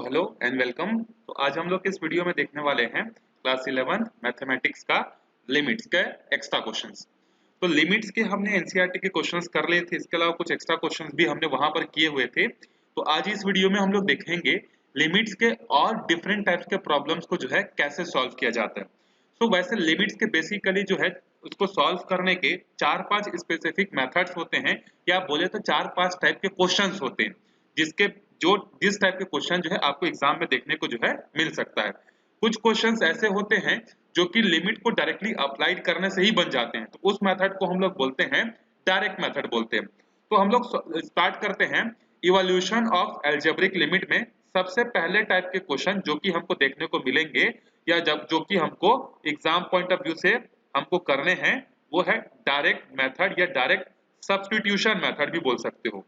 Hello and welcome. तो आज हम लोग इस वीडियो में देखने वाले हैं क्लास 11 मैथमेटिक्स का लिमिट्स के एक्स्ट्रा क्वेश्चंस। तो लिमिट्स के हमने एनसीईआरटी के क्वेश्चंस कर लिए थे, इसके अलावा कुछ एक्स्ट्रा क्वेश्चंस भी हमने वहां पर किए हुए थे। तो आज इस वीडियो में हम लोग देखेंगे लिमिट्स के और डिफरेंट टाइप्स के प्रॉब्लम्स को जो है कैसे सॉल्व किया जाता है। तो वैसे लिमिट्स के बेसिकली जो है उसको सॉल्व करने के 4-5 स्पेसिफिक मेथड्स होते हैं, या बोले तो 4-5 टाइप के क्वेश्चंस होते हैं जिसके जो जिस टाइप के क्वेश्चन जो है आपको एग्जाम में देखने को जो है मिल सकता है। कुछ क्वेश्चंस ऐसे होते हैं जो कि लिमिट को डायरेक्टली अप्लाइड करने से ही बन जाते हैं, तो उस मेथड को हम लोग बोलते हैं डायरेक्ट मेथड बोलते हैं। तो हम लोग स्टार्ट करते हैं इवोल्यूशन ऑफ अलजेब्रिक लिमिट में। सबसे पहले टाइप के क्वेश्चन जो कि हमको देखने को मिलेंगे या जब जो कि हमको एग्जाम पॉइंट ऑफ व्यू से हमको करने हैं वो है डायरेक्ट मेथड या डायरेक्ट सब्स्टिट्यूशन मेथड भी बोल सकते हो।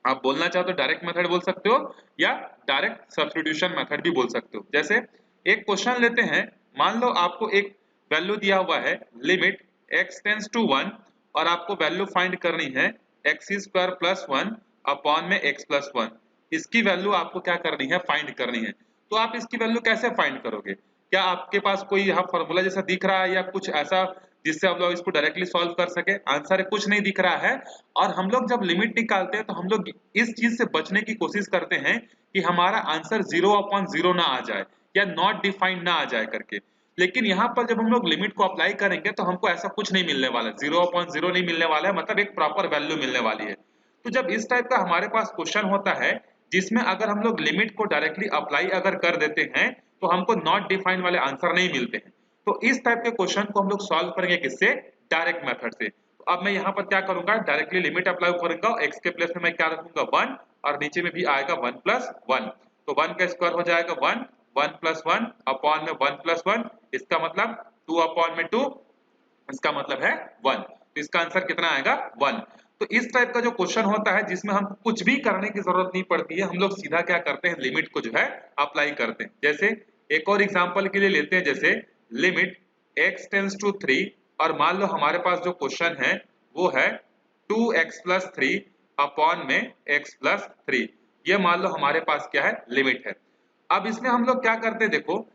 आप बोलना चाहो तो डायरेक्ट मेथड बोल सकते हो या डायरेक्ट सब्स्टिट्यूशन मेथड भी बोल सकते हो। जैसे एक क्वेश्चन लेते हैं, मान लो आपको एक वैल्यू दिया हुआ है लिमिट x टेंड्स टू 1 और आपको वैल्यू फाइंड करनी है x स्क्वायर प्लस 1 अपॉन में x प्लस 1। इसकी वैल्यू आपको क्या करनी है, फाइंड करनी है। तो आप इसकी वैल्यू कैसे फाइंड करोगे? क्या आपके पास कोई यहाँ फॉर्मूला जैसा दिख रहा है या कुछ ऐसा जिससे हम लोग इसको डायरेक्टली सॉल्व कर सके? आंसर कुछ नहीं दिख रहा है। और हम लोग जब लिमिट निकालते हैं तो हम लोग इस चीज से बचने की कोशिश करते हैं कि हमारा आंसर 0/0 ना आ जाए या नॉट डिफाइंड ना आ जाए करके। लेकिन यहाँ पर जब हम लोग लिमिट को अप्लाई करेंगे तो हमको ऐसा कुछ नहीं मिलने वाला, 0/0 नहीं मिलने वाला है, मतलब एक प्रॉपर वैल्यू मिलने वाली है। तो जब इस टाइप का हमारे पास क्वेश्चन होता है जिसमें अगर हम लोग लिमिट को डायरेक्टली अप्लाई अगर कर देते हैं तो हमको नॉट डिफाइंड वाले आंसर नहीं मिलते हैं। तो इस टाइप के क्वेश्चन को हम लोग सॉल्व करेंगे किससे? डायरेक्ट मेथड से। तो अब मैं यहाँ पर क्या करूंगा, डायरेक्टली लिमिट अप्लाई करूंगा और x के प्लेस में मैं क्या रखूंगा 1 और नीचे में भी आएगा 1 प्लस 1। तो 1 का स्क्वायर हो जाएगा 1, 1 प्लस 1 अपॉन में 1 प्लस 1, इसका मतलब 2 अपॉन में 2, इसका मतलब है 1। तो इसका आंसर कितना आएगा 1। तो इस टाइप का जो क्वेश्चन होता है जिसमें हम कुछ भी करने की जरूरत नहीं पड़ती है, हम लोग सीधा क्या करते हैं, लिमिट को जो है अप्लाई करते हैं। जैसे एक और एग्जांपल के लिए लेते हैं, जैसे लिमिट x टेंड्स टू 3 और मान लो हमारे पास जो क्वेश्चन है वो है 2x प्लस 3 अपॉन में x प्लस 3। ये मान लो हमारे पास क्या है, लिमिट है। अब इसमें हम लोग क्या करते हैं, देखो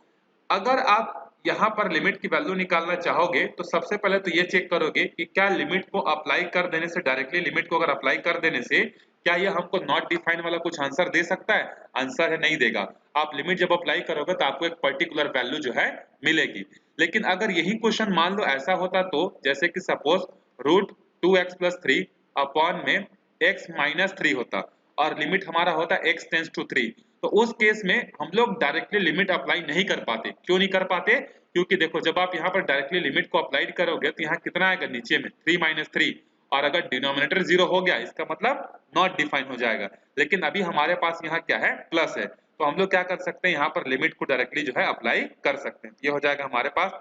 अगर आप यहाँ पर लिमिट की वैल्यू निकालना चाहोगे तो सबसे पहले तो ये चेक करोगे कि क्या लिमिट को अप्लाई कर देने से, डायरेक्टली लिमिट को अगर अप्लाई कर देने से क्या ये हमको नॉट डिफाइन वाला कुछ आंसर दे सकता है? आंसर है नहीं देगा। आप लिमिट जब अप्लाई करोगे तो आपको एक पर्टिकुलर वैल्यू जो है मिलेगी। लेकिन अगर यही क्वेश्चन मान लो ऐसा होता तो जैसे कि suppose root 2x plus 3 upon में x माइनस 3 होता और लिमिट हमारा होता x टेंड्स टू 3, तो उस केस में हम लोग डायरेक्टली लिमिट अप्लाई नहीं कर पाते। क्यों नहीं कर पाते? क्योंकि देखो जब आप यहाँ पर डायरेक्टली लिमिट को अप्लाई करोगे तो यहाँ कितना आएगा, नीचे में 3 माइनस 3, और अगर डिनोमिनेटर 0 हो गया इसका मतलब नॉट डिफाइन हो जाएगा। लेकिन अभी हमारे पास यहाँ क्या है, प्लस है, तो हम लोग क्या कर सकते हैं, यहाँ पर लिमिट को डायरेक्टली जो है अप्लाई कर सकते हैं। ये हो जाएगा हमारे पास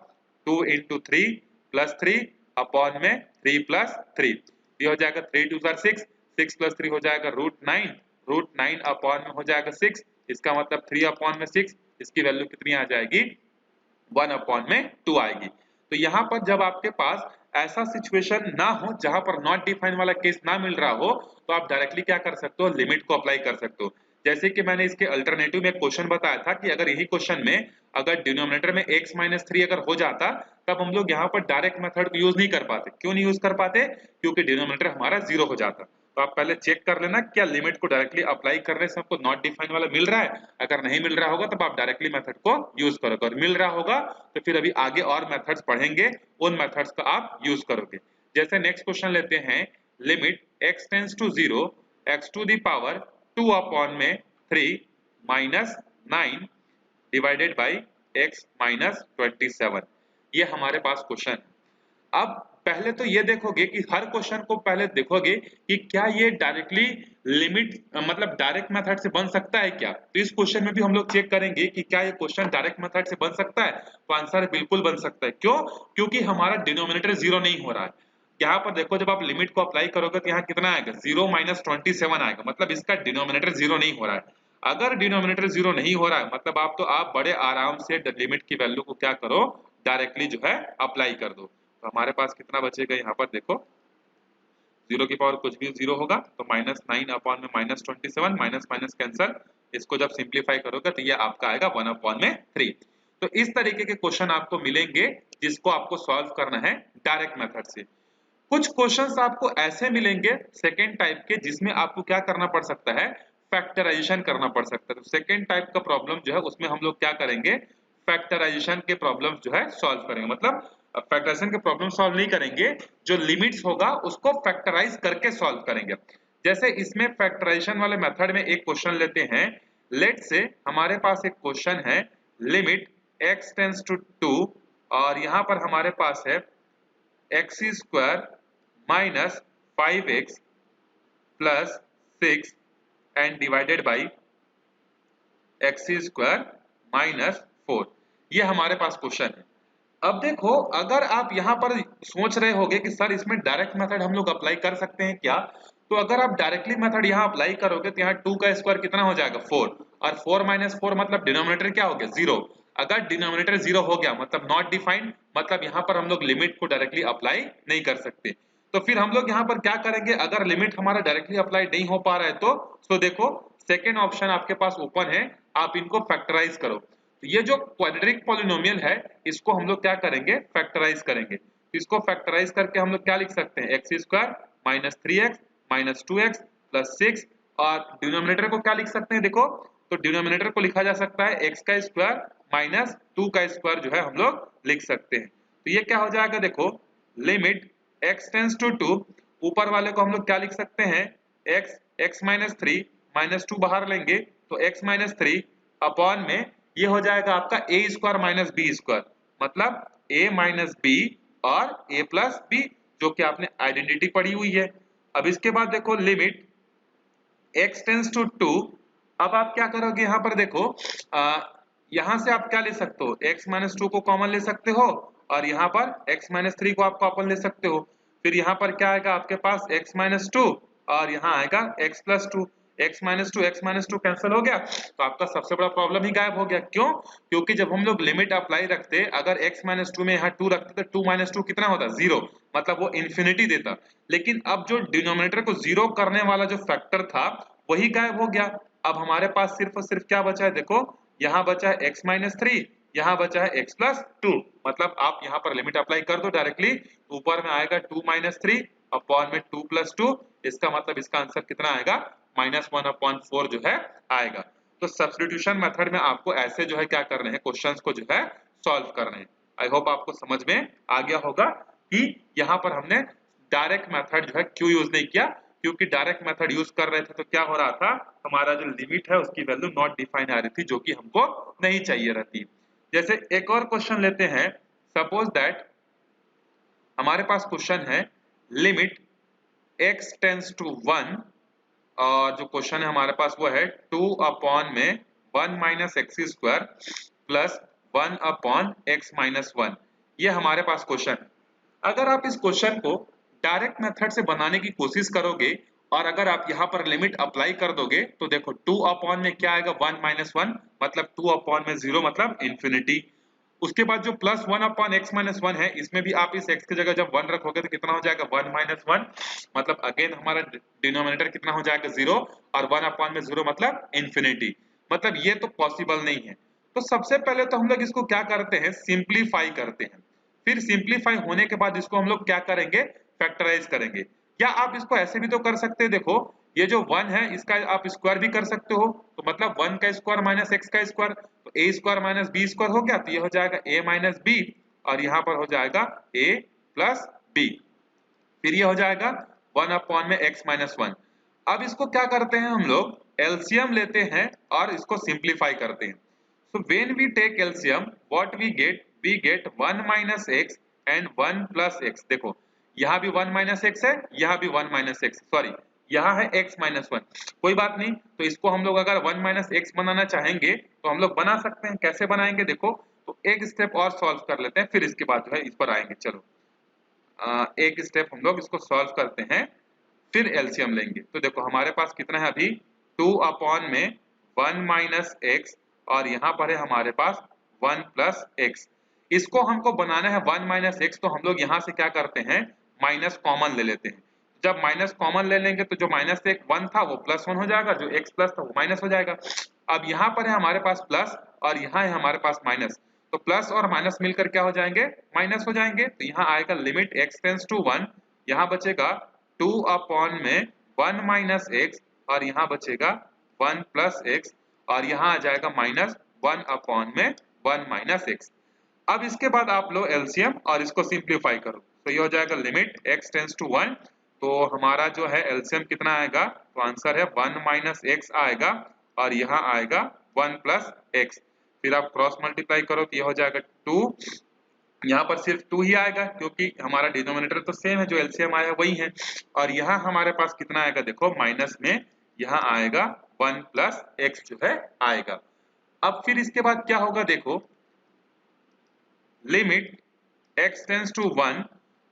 2 इंटू 3 प्लस 3 अपॉन में 3 प्लस 3। ये हो जाएगा 3 2 6, 6 प्लस 3 हो जाएगा रूट 9 अपॉन में हो जाएगा 6, इसका मतलब 3 अपॉन में 6, इसकी वैल्यू कितनी आ जाएगी, 1 अपॉन में 2 आएगी। तो यहाँ पर जब आपके पास ऐसा सिचुएशन ना हो जहां पर नॉट डिफाइन वाला केस ना मिल रहा हो तो आप डायरेक्टली क्या कर सकते हो, लिमिट को अप्लाई कर सकते हो। जैसे कि मैंने इसके अल्टरनेटिव में क्वेश्चन बताया था कि अगर यही क्वेश्चन में अगर डिनोमिनेटर में x माइनस 3 अगर हो जाता तब हम लोग यहाँ पर डायरेक्ट मेथड को यूज नहीं कर पाते। क्यों नहीं यूज कर पाते? क्योंकि डिनोमिनेटर हमारा 0 हो जाता। तो आप पहले चेक कर लेना क्या लिमिट को डायरेक्टली अप्लाई करने से आपको नॉट डिफाइन वाला मिल रहा है। अगर नहीं मिल रहा होगा तब आप डायरेक्टली मेथड को यूज करोगे, और मिल रहा होगा तो फिर अभी आगे और मेथड्स पढ़ेंगे, उन मेथड्स का आप यूज करोगे। जैसे नेक्स्ट क्वेश्चन लेते हैं, limit x tends to 0 x to the power 2 upon में 3 minus 9 divided by x minus 27। ये हमारे पास क्वेश्चन है। अब पहले तो ये देखोगे कि हर क्वेश्चन को पहले देखोगे कि क्या ये डायरेक्टली लिमिट मतलब डायरेक्ट मेथड से बन सकता है क्या। तो इस क्वेश्चन में भी हम लोग चेक करेंगे कि क्या ये क्वेश्चन डायरेक्ट मेथड से बन सकता है। तो आंसर बिल्कुल बन सकता है। क्यों? क्योंकि हमारा डिनोमिनेटर 0 नहीं हो रहा है। यहाँ पर देखो जब आप लिमिट को अप्लाई करोगे तो यहाँ कितना आएगा, 0 माइनस 27 आएगा, मतलब इसका डिनोमिनेटर 0 नहीं हो रहा है। अगर डिनोमिनेटर 0 नहीं हो रहा है मतलब आप बड़े आराम से लिमिट की वैल्यू को क्या करो, डायरेक्टली जो है अप्लाई कर दो। तो हमारे पास कितना बचेगा यहाँ पर देखो, जीरो की पावर कुछ भी जीरो होगा, तो -9 अपॉन में -27, माइनस माइनस कैंसल, इसको जब सिंप्लीफाई करोगे तो ये आपका आएगा 1 अपॉन में 3। तो इस तरीके के क्वेश्चन आपको मिलेंगे जिसको आपको सॉल्व करना है डायरेक्ट मेथड से। कुछ क्वेश्चंस आपको ऐसे मिलेंगे सेकेंड टाइप के जिसमें आपको क्या करना पड़ सकता है, फैक्टराइजेशन करना पड़ सकता है। तो सेकेंड टाइप का प्रॉब्लम जो है उसमें हम लोग क्या करेंगे, फैक्टराइजेशन के प्रॉब्लम जो है सॉल्व करेंगे। मतलब फैक्टराइजेशन के प्रॉब्लम सॉल्व नहीं करेंगे, जो लिमिट्स होगा उसको फैक्टराइज करके सॉल्व करेंगे। जैसे इसमें फैक्टराइजेशन वाले मेथड में एक क्वेश्चन लेते हैं। लेट से हमारे पास एक क्वेश्चन है, लिमिट x टेंड्स टू 2 और यहाँ पर हमारे पास है x square minus 5x plus 6 and divided by x square minus 4। ये हमारे पास क्वेश्चन है। अब देखो, अगर आप यहाँ पर सोच रहे होगे कि सर इसमें डायरेक्ट मेथड हम लोग अप्लाई कर सकते हैं क्या, तो अगर आप डायरेक्टली मेथड यहाँ अप्लाई करोगे तो यहाँ 2 का स्क्वायर कितना हो जाएगा 4, और 4 माइनस 4 मतलब डिनोमिनेटर क्या हो गया 0। अगर डिनोमिनेटर 0 हो गया मतलब नॉट डिफाइंड, मतलब यहाँ पर हम लोग लिमिट को डायरेक्टली अप्लाई नहीं कर सकते। तो फिर हम लोग यहाँ पर क्या करेंगे, अगर लिमिट हमारा डायरेक्टली अप्लाई नहीं हो पा रहा है तो देखो सेकेंड ऑप्शन आपके पास ओपन है, आप इनको फैक्टराइज करो। तो ये जो क्वाड्रेटिक पॉलिनोमियल है इसको हम लोग क्या करेंगे, फैक्टराइज करेंगे। तो इसको फैक्टराइज करके हम लोग क्या लिख सकते हैं, x square minus 3x minus 2x plus 6, और डिनोमिनेटर को क्या लिख सकते हैं, देखो तो डिनोमिनेटर को लिखा जा सकता है x का स्क्वायर माइनस 2 का स्क्वायर जो है हम लोग लिख सकते हैं। तो ये क्या हो जाएगा, देखो लिमिट x टेंड्स टू 2, ऊपर वाले को हम लोग क्या लिख सकते हैं, x माइनस 3 माइनस 2 बाहर लेंगे तो x माइनस 3 अपॉन में ये हो जाएगा आपका a square minus B square, मतलब a माइनस बी और a प्लस बी, जो कि आपने आइडेंटिटी पढ़ी हुई है। अब इसके बाद देखो लिमिट x टेंड्स टू 2, अब आप क्या करोगे यहाँ पर देखो, यहाँ से आप क्या ले सकते हो, x माइनस 2 को कॉमन ले सकते हो और यहाँ पर x माइनस 3 को आप कॉमन ले सकते हो। फिर यहाँ पर क्या आएगा आपके पास x माइनस 2 और यहाँ आएगा x plus 2, x minus two cancel हो गया, तो आपका सबसे बड़ा प्रॉब्लम ही गायब हो गया। क्यों? क्योंकि जब हम लोग लिमिट अप्लाई रखते, अगर x माइनस 2 में यहाँ 2 रखते तो 2 माइनस 2 कितना होता, 0, मतलब वो इन्फिनिटी देता। लेकिन अब जो डिनोमिनेटर को 0 करने वाला जो फैक्टर था वही गायब हो गया। अब हमारे पास सिर्फ और सिर्फ क्या बचा है, देखो यहाँ बचा है x माइनस 3, यहाँ बचा है x प्लस 2, मतलब आप यहाँ पर लिमिट अप्लाई कर दो डायरेक्टली, ऊपर में आएगा 2 माइनस 3 अपॉन में 2 प्लस 2, इसका मतलब इसका आंसर कितना आएगा, -1 अपॉन 4 जो है आएगा। तो सब्स्टिट्यूशन मेथड में आपको ऐसे जो है क्या करने हैं, क्वेश्चंस को जो है सॉल्व करने हैं। आई होप आपको समझ में आ गया होगा कि यहाँ पर हमने डायरेक्ट मेथड जो है क्यों यूज नहीं किया, क्योंकि डायरेक्ट मेथड यूज कर रहे थे तो क्या हो रहा था, हमारा जो लिमिट है उसकी वैल्यू नॉट डिफाइन आ रही थी, जो कि हमको नहीं चाहिए रहती। जैसे एक और क्वेश्चन लेते हैं, सपोज दैट हमारे पास क्वेश्चन है लिमिट x टेंड्स टू 1, और जो क्वेश्चन है हमारे पास वो है 2 अपॉन में 1 minus X square plus 1 upon x minus 1, ये हमारे पास क्वेश्चन है। अगर आप इस क्वेश्चन को डायरेक्ट मेथड से बनाने की कोशिश करोगे और अगर आप यहाँ पर लिमिट अप्लाई कर दोगे तो देखो 2 अपॉन में क्या आएगा 1 माइनस 1, मतलब 2 अपॉन में 0 मतलब इंफिनिटी। उसके बाद जो प्लस 1 अपॉन एक्स माइनस 1 है, इसमें भी आप इस x की जगह जब 1 रखोगे तो कितना हो जाएगा 1 माइनस 1, मतलब अगेन हमारा डिनोमिनेटर कितना हो जाएगा 0, और 1 अपॉन में 0 मतलब इंफिनिटी, मतलब ये तो पॉसिबल नहीं है। तो सबसे पहले तो हम लोग इसको क्या करते हैं, सिंप्लीफाई करते हैं। फिर सिंप्लीफाई होने के बाद इसको हम लोग क्या करेंगे, फैक्टराइज करेंगे। या आप इसको ऐसे भी तो कर सकते हैं, देखो ये जो 1 है इसका आप स्क्वायर भी कर सकते हो, तो मतलब 1 का स्क्वायर माइनस x का स्क्वायर, तो a square minus b square हो गया, तो ये हो जाएगा a माइनस b और यहाँ पर हो जाएगा a प्लस b, फिर ये हो जाएगा 1 अपॉन में x माइनस 1। अब इसको क्या करते हैं, हम लोग एलसीएम लेते हैं और इसको सिंप्लीफाई करते हैं। So when we take LCM what we get 1 minus x and 1 plus x। देखो यहाँ भी 1 माइनस x है, यहाँ भी 1 माइनस x, सॉरी यहाँ है x माइनस 1, कोई बात नहीं। तो इसको हम लोग अगर 1 माइनस x बनाना चाहेंगे तो हम लोग बना सकते हैं। कैसे बनाएंगे, देखो तो एक स्टेप और सॉल्व कर लेते हैं, फिर इसके बाद जो है इस पर आएंगे। चलो एक स्टेप हम लोग इसको सॉल्व करते हैं, फिर एलसीएम लेंगे। तो देखो हमारे पास कितना है अभी 2 अपॉन में 1 माइनस एक्स और यहाँ पर है हमारे पास 1 प्लस एक्स। इसको हमको बनाना है 1 माइनस एक्स, तो हम लोग यहाँ से क्या करते हैं, माइनस कॉमन ले लेते हैं। जब माइनस कॉमन ले लेंगे तो जो माइनस से 1 था वो +1 हो जाएगा, जो x प्लस था वो माइनस हो जाएगा। अब यहाँ पर है हमारे पास प्लस और यहाँ है हमारे पास माइनस, तो प्लस और माइनस मिलकर क्या हो जाएंगे, माइनस हो जाएंगे। तो यहाँ आएगा लिमिट x टेंड्स टू 1, यहाँ बचेगा 2 अपॉन में 1 माइनस x और यहाँ बचेगा 1 प्लस x और यहाँ आ जाएगा माइनस 1 अपॉन में 1 माइनस x। अब इसके बाद आप लो एलसीएम और इसको सिंप्लीफाई करो, तो ये हो जाएगा लिमिट x टेंड्स टू 1, तो हमारा जो है एलसीएम कितना आएगा, तो आंसर है 1 माइनस x आएगा और यहाँ आएगा 1 प्लस x। फिर आप क्रॉस मल्टीप्लाई करो तो ये हो जाएगा 2, यहाँ पर सिर्फ 2 ही आएगा क्योंकि हमारा डिनोमिनेटर तो सेम है, जो एलसीएम आया वही है। और यहाँ हमारे पास कितना आएगा, देखो माइनस में यहाँ आएगा 1 प्लस x जो है आएगा। अब फिर इसके बाद क्या होगा, देखो लिमिट x टेंड्स टू 1,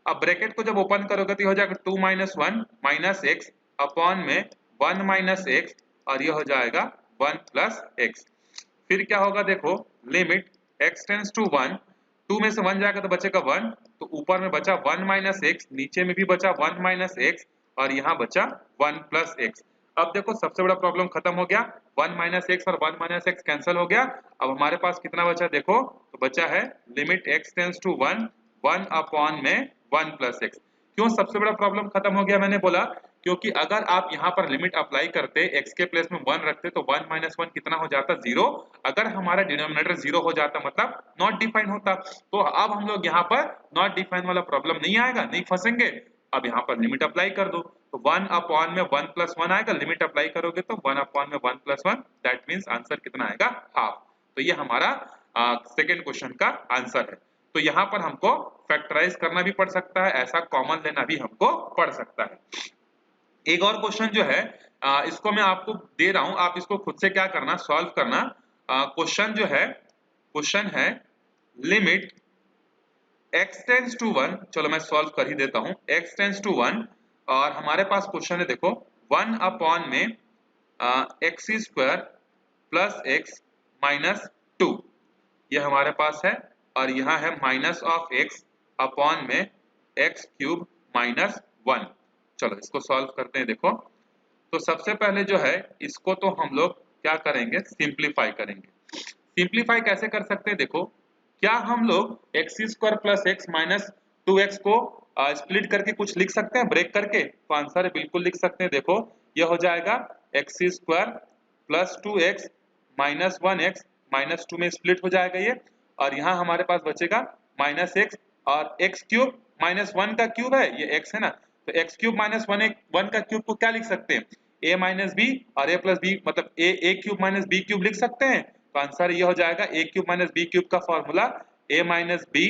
अब ब्रैकेट को जब ओपन करोगे तो ये हो जाएगा 2 माइनस 1 माइनस x अपॉन में 1 माइनस x और ये हो जाएगा 1 प्लस x। फिर क्या होगा, देखो लिमिट x टेंड्स टू 1, 2 में से 1 जाएगा तो बचेगा 1, तो ऊपर में बचा 1 माइनस x, नीचे में भी बचा 1 माइनस x और यहाँ बचा 1 प्लस x। अब देखो सबसे बड़ा प्रॉब्लम खत्म हो गया, 1 माइनस x और 1 माइनस x कैंसिल हो गया। अब हमारे पास कितना बचा, देखो तो बचा है limit x tends to 1, 1 upon में 1 प्लस x। क्यों सबसे बड़ा प्रॉब्लम खत्म हो गया, मैंने बोला क्योंकि अगर आप यहाँ पर लिमिट अप्लाई करते, x के प्लेस में 1 रखते तो 1 माइनस 1 कितना हो जाता, 0। अगर हमारा डिनोमिनेटर 0 हो जाता मतलब नॉट डिफाइन होता। तो अब हम लोग यहाँ पर नॉट डिफाइन वाला प्रॉब्लम नहीं आएगा, नहीं फंसेंगे। अब यहाँ पर लिमिट अप्लाई कर दो, तो 1 अपॉन में 1 प्लस 1 आएगा, लिमिट अप्लाई करोगे तो 1 अपॉन में 1 प्लस 1, दैट मीन्स आंसर कितना आएगा, हाफ। तो ये हमारा सेकेंड क्वेश्चन का आंसर है। तो यहाँ पर हमको फैक्टराइज करना भी पड़ सकता है, ऐसा कॉमन लेना भी हमको पड़ सकता है। एक और क्वेश्चन जो है इसको मैं आपको दे रहा हूं, आप इसको खुद से क्या करना, सॉल्व करना। क्वेश्चन जो है, क्वेश्चन है लिमिट x टेंड्स टू 1, चलो मैं सॉल्व कर ही देता हूं, x टेंड्स टू 1 और हमारे पास क्वेश्चन है, देखो 1 अपॉन में x square plus x minus 2 ये हमारे पास है और यहाँ है माइनस ऑफ x अपॉन में x क्यूब माइनस 1। चलो इसको सॉल्व करते हैं। देखो तो सबसे पहले जो है इसको तो हम लोग क्या करेंगे, सिंप्लीफाई करेंगे। सिंप्लीफाई कैसे कर सकते हैं, देखो क्या हम लोग x square plus x minus 2x को स्प्लिट करके कुछ लिख सकते हैं, ब्रेक करके, तो आंसर है बिल्कुल लिख सकते हैं। देखो यह हो जाएगा x square plus 2x minus 1x minus 2 में स्प्लिट हो जाएगा ये, और यहाँ हमारे पास बचेगा माइनस x और x क्यूब माइनस 1 का क्यूब है, ये x है ना, तो x क्यूब माइनस 1 का क्यूब को क्या लिख सकते हैं, a माइनस बी और a प्लस बी, मतलब a cube minus B cube लिख सकते हैं। तो आंसर ये हो जाएगा a cube minus B cube का फॉर्मूला a माइनस बी,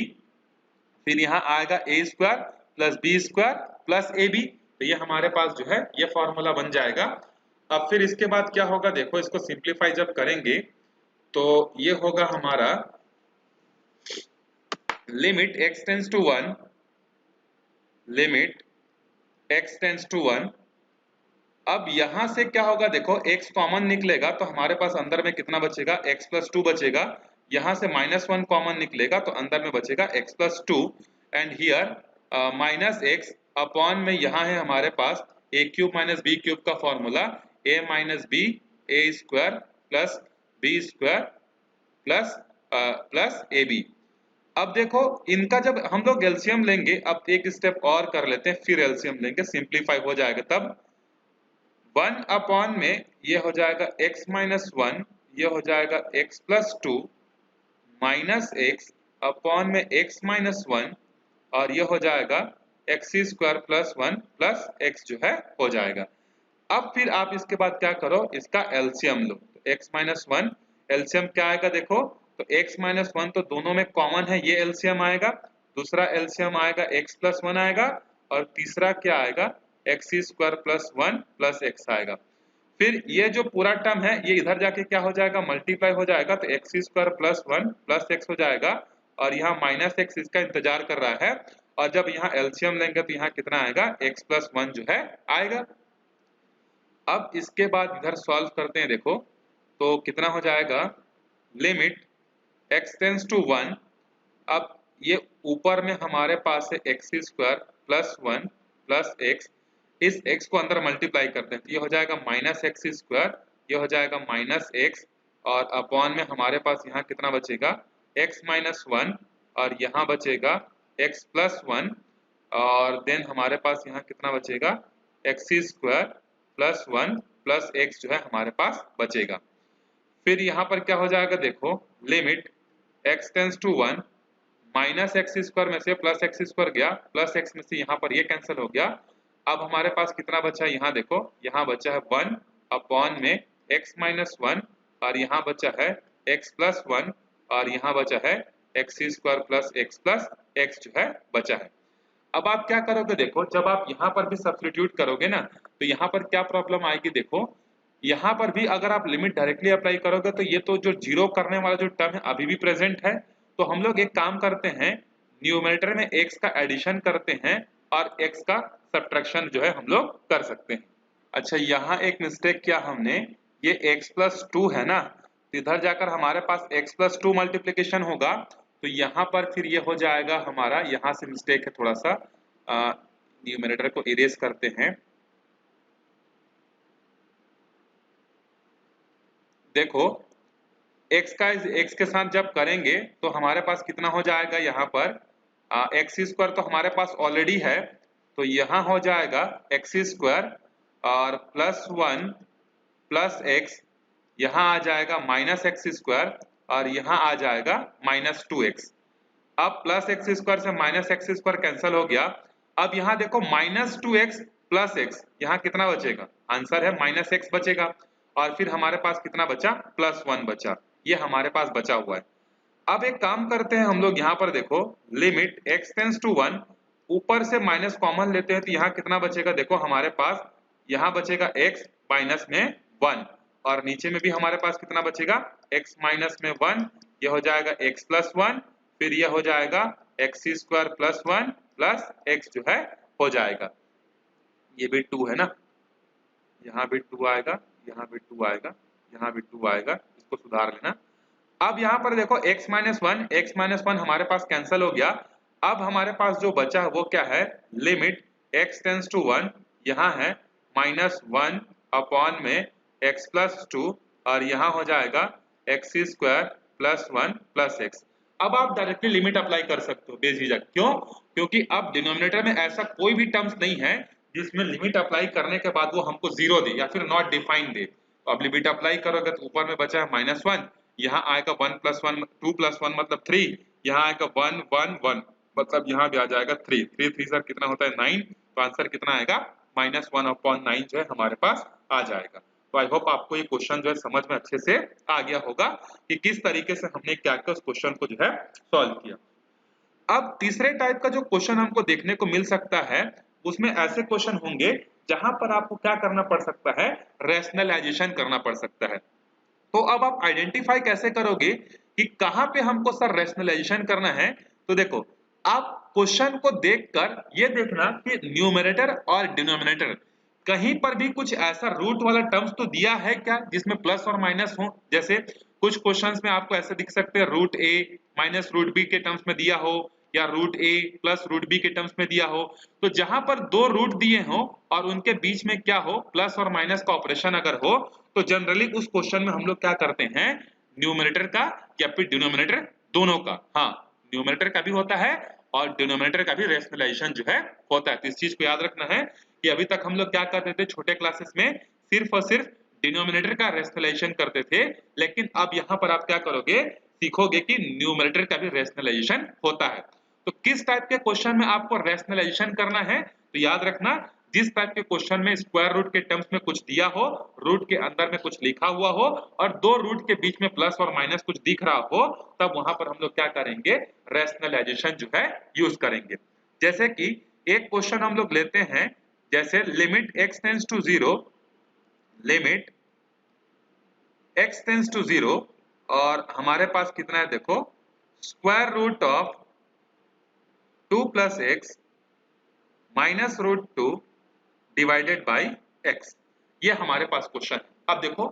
फिर यहाँ आएगा a square plus B square plus A B, तो ये हमारे पास जो है ये फॉर्मूला बन जाएगा। अब फिर इसके बाद क्या होगा, देखो इसको सिंप्लीफाई जब करेंगे तो ये होगा हमारा limit x tends to 1, limit x tends to 1। अब यहां से क्या होगा, देखो x कॉमन निकलेगा तो हमारे पास अंदर में कितना बचेगा, x प्लस 2 बचेगा। यहां से माइनस 1 कॉमन निकलेगा तो अंदर में बचेगा x plus 2 and here minus x upon में यहाँ है हमारे पास a cube minus b cube का formula a minus b a square plus b square plus plus A b. अब देखो इनका जब हम लोग एलसीएम लेंगे, अब एक स्टेप और कर लेते हैं, फिर एलसीएम लेंगे, सिंप्लीफाई हो जाएगा तब 1 अपॉन में ये हो जाएगा x माइनस 1, ये हो जाएगा x plus 2 minus x upon में x माइनस 1 और ये हो जाएगा x square plus 1 plus x जो है हो जाएगा। अब फिर आप इसके बाद क्या करो, इसका एलसीएम लो, तो x माइनस 1 एलसीएम क्या आएगा, देखो तो x माइनस 1 तो दोनों में कॉमन है, ये एलसीएम आएगा, दूसरा एलसीएम आएगा x प्लस 1 आएगा और तीसरा क्या आएगा x square plus 1 plus x आएगा। फिर ये जो पूरा टर्म है ये इधर जाके क्या हो जाएगा, मल्टीप्लाई हो जाएगा, तो x square plus 1 plus x हो जाएगा और यहाँ माइनस एक्स इसका इंतजार कर रहा है, और जब यहाँ एलसीएम लेंगे तो यहाँ कितना आएगा, एक्स प्लस 1 जो है आएगा। अब इसके बाद इधर सॉल्व करते हैं, देखो तो कितना हो जाएगा, लिमिट x टेंड्स टू 1, अब ये ऊपर में हमारे पास है x square plus 1 plus x, इस x को अंदर मल्टीप्लाई करते हैं तो ये हो जाएगा माइनस एक्स स्क्वायर, ये हो जाएगा माइनस एक्स, और अपॉन में हमारे पास यहाँ कितना बचेगा x माइनस वन, और यहाँ बचेगा x प्लस वन, और देन हमारे पास यहाँ कितना बचेगा x square plus one plus x जो है हमारे पास बचेगा। फिर यहाँ पर क्या हो जाएगा देखो, limit x tends to one, minus X square में से प्लस एक्स स्क्वायर गया, प्लस एक्स में से यहाँ पर ये कैंसिल हो गया। अब हमारे पास कितना बचा है, यहाँ देखो, यहाँ बचा है वन अपॉन में x माइनस वन, और यहाँ बचा है x प्लस वन, और यहाँ बचा है एक्स स्क्वायर प्लस एक्स जो है बचा है। अब आप क्या करोगे देखो, जब आप यहाँ पर भी सब्स्टिट्यूट करोगे ना तो यहाँ पर क्या प्रॉब्लम आएगी देखो, यहाँ पर भी अगर आप लिमिट डायरेक्टली अप्लाई करोगे तो ये तो जो जीरो करने वाला जो टर्म है अभी भी प्रेजेंट है। तो हम लोग एक काम करते हैं, न्यूमरेटर में x का एडिशन करते हैं और x का सब्ट्रैक्शन जो है हम लोग कर सकते हैं। अच्छा, यहाँ एक मिस्टेक किया हमने, ये x प्लस टू है ना, तो इधर जाकर हमारे पास x प्लस टू मल्टीप्लीकेशन होगा, तो यहाँ पर फिर ये हो जाएगा हमारा, यहाँ से मिस्टेक है थोड़ा सा, न्यूमरेटर को इरेज करते हैं। देखो x का x के साथ जब करेंगे तो हमारे पास कितना हो जाएगा, यहाँ पर एक्स स्क्वायर तो हमारे पास ऑलरेडी है, तो यहाँ हो जाएगा एक्स स्क्वायर और प्लस वन प्लस एक्स, यहाँ आ जाएगा माइनस एक्स स्क्वायर, और यहाँ आ जाएगा माइनस टू एक्स। अब प्लस एक्स स्क्वायर से माइनस एक्स स्क्वायर कैंसिल हो गया। अब यहाँ देखो minus two x plus x, यहाँ कितना बचेगा, आंसर है माइनस एक्स बचेगा, और फिर हमारे पास कितना बचा, प्लस वन बचा, ये हमारे पास बचा हुआ है। अब एक काम करते हैं हम लोग, यहाँ पर देखो limit x tends to one, ऊपर से माइनस कॉमन लेते हैं तो यहाँ कितना बचेगा देखो, हमारे पास यहाँ बचेगा x माइनस में वन, और नीचे में भी हमारे पास कितना बचेगा x माइनस में वन, ये हो जाएगा x प्लस वन, फिर ये हो जाएगा x square plus one plus x जो है हो जाएगा, ये भी टू है ना, यहाँ भी टू आएगा, यहाँ भी टू आएगा, यहाँ भी टू आएगा, इसको सुधार लेना। अब यहाँ पर देखो x माइनस वन हमारे पास कैंसिल हो गया। अब हमारे पास जो बचा है वो क्या है, limit x tends to one, यहाँ है माइनस वन अपॉन में x प्लस टू, और यहाँ हो जाएगा x square plus one plus X. अब आप डायरेक्टली लिमिट अप्लाई कर सकते हो बेझिझक, क्यों, क्योंकि अब डिनोमिनेटर में ऐसा कोई भी टर्म्स नहीं है जिसमें लिमिट अप्लाई करने के बाद वो हमको जीरो दे या फिर नॉट डिफाइन दे। तो अब लिमिट अप्लाई करोगे तो ऊपर में बचा है माइनस वन, यहाँ आएगा one plus one, two plus one मतलब थ्री, यहाँ आएगा वन वन वन मतलब यहाँ भी आ जाएगा थ्री, थ्री थ्री सर कितना होता है नाइन, तो आंसर कितना आएगा माइनस वन अपॉन नाइन जो है हमारे पास आ जाएगा। तो आई होप आपको ये क्वेश्चन जो है समझ में अच्छे से आ गया होगा कि किस तरीके से हमने क्या किया उस क्वेश्चन को जो है सॉल्व किया। अब तीसरे टाइप का जो क्वेश्चन हमको देखने को मिल सकता है, उसमें ऐसे क्वेश्चन होंगे जहां पर आपको क्या करना पड़ सकता है, रैशनलाइजेशन करना पड़ सकता है। तो अब आप आइडेंटिफाई कैसे करोगे कि कहां पे हमको सर रैशनलाइजेशन करना है। तो देखो आप क्वेश्चन को देखकर ये देखना कि न्यूमरेटर और डिनोमिनेटर कहीं पर भी कुछ ऐसा रूट वाला टर्म्स तो दिया है क्या जिसमें प्लस और माइनस हो। जैसे कुछ क्वेश्चंस में आपको ऐसे दिख सकते हैं रूट ए माइनस रूट बी के टर्म्स में दिया हो, या रूट ए प्लस रूट बी के टर्म्स में दिया हो। तो जहां पर दो रूट दिए हो और उनके बीच में क्या हो, प्लस और माइनस का ऑपरेशन अगर हो, तो जनरली उस क्वेश्चन में हम लोग क्या करते हैं, न्यूमरेटर का या फिर डिनोमिनेटर दोनों का, हाँ न्यूमरेटर का भी होता है और डिनोमिनेटर का भी रैशनलाइजेशन जो है होता है। तो इस चीज को याद रखना है कि अभी तक हम लोग क्या करते थे छोटे क्लासेस में, सिर्फ और सिर्फ डिनोमिनेटर का रैशनलाइजेशन करते थे, लेकिन अब यहाँ पर आप क्या करोगे, सीखोगे कि न्यूमरेटर का भी रैशनलाइजेशन होता है। तो किस टाइप के क्वेश्चन में आपको रैशनलाइजेशन करना है, तो याद रखना जिस टाइप के क्वेश्चन में स्क्वायर रूट के टर्म्स में कुछ दिया हो, रूट के अंदर में कुछ लिखा हुआ हो और दो रूट के बीच में प्लस और माइनस कुछ दिख रहा हो, तब वहां पर हम लोग क्या करेंगे, रैशनलाइजेशन जो है यूज करेंगे। जैसे कि एक क्वेश्चन हम लोग लेते हैं, जैसे limit x tends to zero, limit x tends to zero, और हमारे पास कितना है देखो, square root of 2 plus x minus root 2 divided by x, ये हमारे पास क्वेश्चन है। अब देखो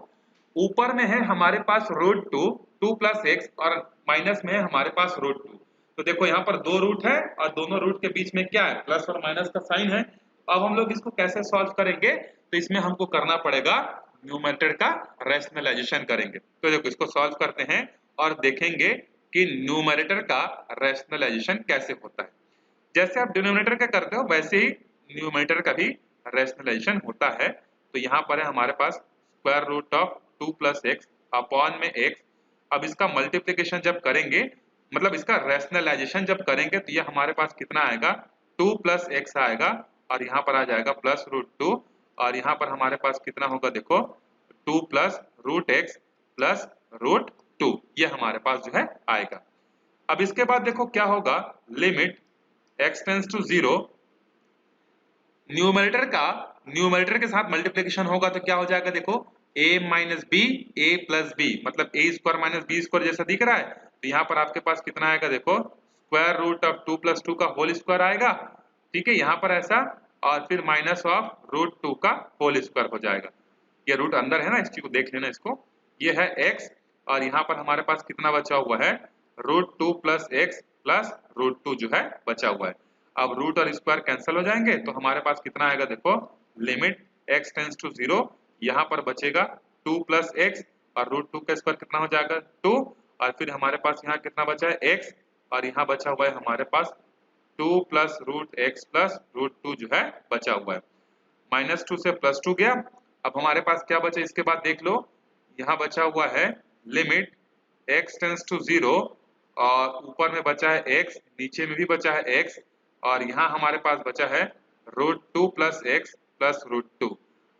ऊपर में है हमारे पास रूट 2 प्लस एक्स और माइनस में है हमारे पास रूट 2। तो देखो यहाँ पर दो रूट है और दोनों रूट के बीच में क्या है, प्लस और माइनस का साइन है, अब हम लोग इसको कैसे सॉल्व करेंगे, तो इसमें हमको करना पड़ेगा न्यूमरेटर का रैशनलाइजेशन करेंगे। तो देखो इसको सॉल्व करते हैं और देखेंगे कि न्यूमरेटर का रैशनलाइजेशन कैसे होता है। जैसे आप डिनोमिनेटर का करते हो वैसे ही न्यूमरेटर का भी रैशनलाइजेशन होता है। तो यहाँ पर है हमारे पास square root of 2 plus x upon में एक्स। अब इसका मल्टीप्लिकेशन जब करेंगे, मतलब इसका रैशनलाइजेशन जब करेंगे, तो ये हमारे पास कितना आएगा 2 प्लस एक्स आएगा और यहाँ पर आ जाएगा प्लस रूट 2 और यहाँ पर हमारे पास कितना होगा देखो 2 plus root x plus root 2, ये हमारे पास जो है आएगा। अब इसके बाद देखो क्या होगा, limit x tends to 0, numerator के साथ मल्टीप्लिकेशन होगा तो क्या हो जाएगा देखो a minus b a plus B, मतलब a square minus B square जैसा दिख रहा है। तो यहाँ पर आपके पास कितना आएगा देखो स्क्वायर रूट ऑफ 2 प्लस 2 का होल स्क्वायर आएगा, ठीक है, यहाँ पर ऐसा, और फिर माइनस ऑफ रूट 2 का होल स्क्वायर हो जाएगा। ये रूट अंदर है ना, इस चीज को देख लेना इसको, ये है x और यहाँ पर हमारे पास कितना बचा हुआ है root 2 plus x plus root 2 जो है बचा हुआ है। अब रूट और स्क्वायर कैंसिल हो जाएंगे तो हमारे पास कितना आएगा देखो लिमिट x टेंड्स टू 0, यहाँ पर बचेगा 2 प्लस एक्स और रूट 2 का स्क्वायर कितना हो जाएगा 2, और फिर हमारे पास यहाँ कितना बचा है x और यहाँ बचा हुआ है हमारे पास 2 plus root x plus root 2 जो है बचा हुआ है। माइनस 2 से प्लस 2 गया। अब हमारे पास क्या बचा इसके बाद देख लो, यहाँ बचा हुआ है लिमिट x टेंड्स टू 0 और ऊपर में बचा है x, नीचे में भी बचा है x और यहाँ हमारे पास बचा है root 2 plus x plus root 2।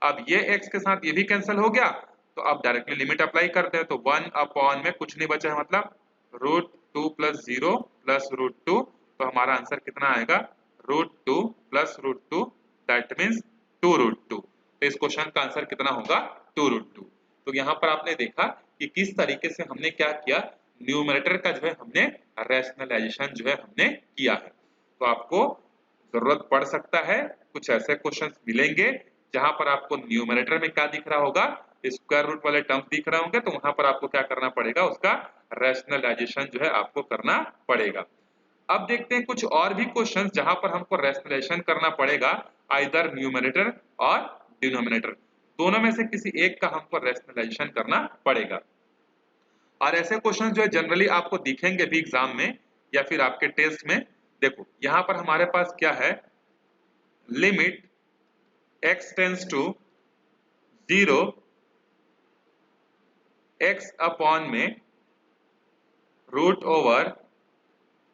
अब ये x के साथ ये भी कैंसिल हो गया, तो अब डायरेक्टली लिमिट अप्लाई करते हैं, तो 1 अपॉन में कुछ नहीं बचा है, मतलब रूट 2 प्लस 0 प्लस रूट 2, तो हमारा आंसर कितना आएगा root 2 plus root 2, that means 2 root 2। तो इस क्वेश्चन का आंसर कितना होगा 2 रूट 2। तो यहाँ पर आपने देखा कि किस तरीके से हमने क्या किया, न्यूमरेटर का जो है हमने रैशनलाइजेशन जो है हमने किया है। तो आपको जरूरत पड़ सकता है, कुछ ऐसे क्वेश्चंस मिलेंगे जहां पर आपको न्यूमरेटर में क्या दिख रहा होगा, स्क्वायर रूट वाले टर्म्स दिख रहे होंगे, तो वहां पर आपको क्या करना पड़ेगा, उसका रैशनलाइजेशन जो है आपको करना पड़ेगा। अब देखते हैं कुछ और भी क्वेश्चंस जहां पर हमको रैशनलाइजेशन करना पड़ेगा, आइदर न्यूमरेटर और डिनोमिनेटर, दोनों में से किसी एक का हमको रैशनलाइजेशन करना पड़ेगा। और ऐसे क्वेश्चन जो है जनरली आपको दिखेंगे भी एग्जाम में या फिर आपके टेस्ट में। देखो यहाँ पर हमारे पास क्या है, limit x tends to 0 x upon में root over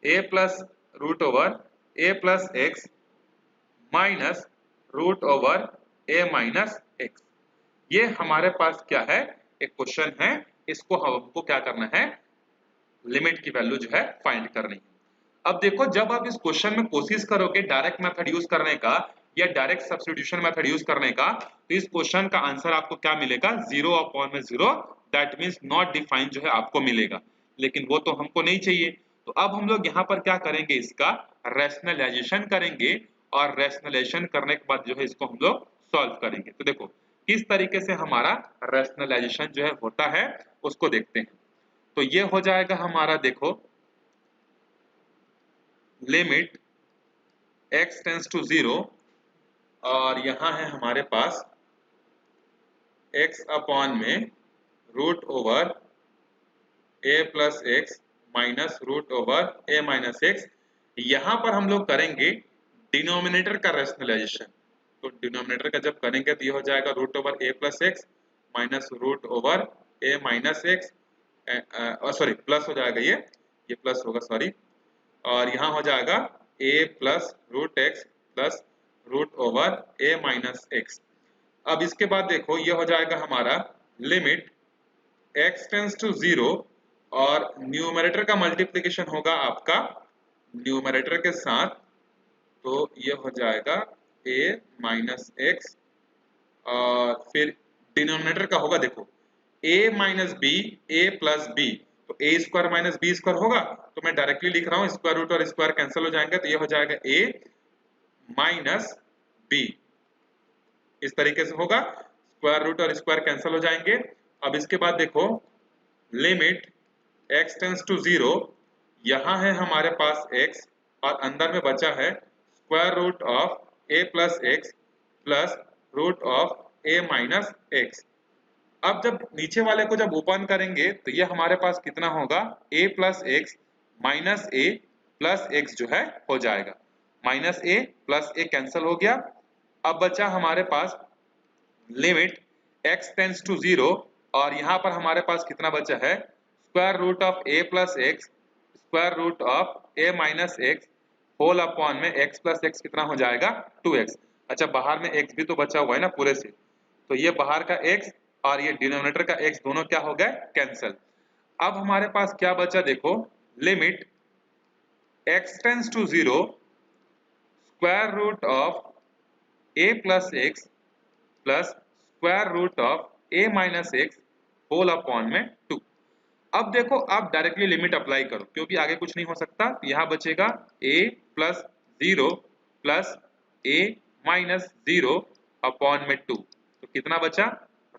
a plus root over a plus x minus root over a minus x. ये हमारे पास क्या है, एक क्वेश्चन है, इसको हमको क्या करना है, लिमिट की वैल्यू जो है फाइंड करनी है। अब देखो जब आप इस क्वेश्चन में कोशिश करोगे डायरेक्ट मेथड यूज करने का या डायरेक्ट सब्स्टिट्यूशन मेथड यूज करने का, तो इस क्वेश्चन का आंसर आपको क्या मिलेगा 0 अपॉन में 0, दैट मींस नॉट डिफाइंड जो है आपको मिलेगा, लेकिन वो तो हमको नहीं चाहिए। तो अब हम लोग यहाँ पर क्या करेंगे, इसका रैशनलाइजेशन करेंगे और रैशनलाइजेशन करने के बाद जो है इसको हम लोग सॉल्व करेंगे। तो देखो किस तरीके से हमारा रैशनलाइजेशन जो है होता है उसको देखते हैं। तो ये हो जाएगा हमारा देखो लिमिट x टेंड्स टू 0 और यहाँ है हमारे पास x अपॉन में root over a plus x minus root over a minus x. यहाँ पर हम लोग करेंगे डिनोमिनेटर का रैशनलाइजेशन। तो डिनोमिनेटर का जब करेंगे तो ये हो जाएगा root over a plus x minus root over a minus x, sorry plus हो जाएगा, ये प्लस होगा सॉरी, और यहाँ हो जाएगा a plus root x plus root over a minus x. अब इसके बाद देखो ये हो जाएगा हमारा लिमिट x टेंड्स टू 0 और न्यूमरेटर का मल्टीप्लिकेशन होगा आपका न्यूमरेटर के साथ, तो ये हो जाएगा a माइनस एक्स और फिर डिनोमिनेटर का होगा देखो a minus b a plus b, तो a square minus B square होगा, तो मैं डायरेक्टली लिख रहा हूँ स्क्वायर रूट और स्क्वायर कैंसिल हो जाएंगे, तो ये हो जाएगा a माइनस बी, इस तरीके से होगा, स्क्वायर रूट और स्क्वायर कैंसिल हो जाएंगे। अब इसके बाद देखो लिमिट x टेंड्स टू 0, यहाँ है हमारे पास x और अंदर में बचा है square root of a plus x plus root of a minus x. अब जब नीचे वाले को जब ओपन करेंगे तो ये हमारे पास कितना होगा, a plus x minus a plus x जो है हो जाएगा, minus a plus a cancel हो गया। अब बचा हमारे पास लिमिट x टेंड्स टू 0 और यहाँ पर हमारे पास कितना बचा है, square root of a plus x square root of a minus x whole upon में x प्लस एक्स कितना हो जाएगा 2x। अच्छा बाहर में x भी तो बचा हुआ है ना पूरे से, तो ये बाहर का x और ये डिनोमिनेटर का x दोनों क्या हो गए कैंसिल। अब हमारे पास क्या बचा देखो, limit x tends to 0 square root of a plus x plus square root of a minus x whole upon में 2। अब देखो आप डायरेक्टली लिमिट अप्लाई करो क्योंकि आगे कुछ नहीं हो सकता। यहाँ बचेगा a plus 0 plus a minus 0 upon में 2, तो कितना बचा,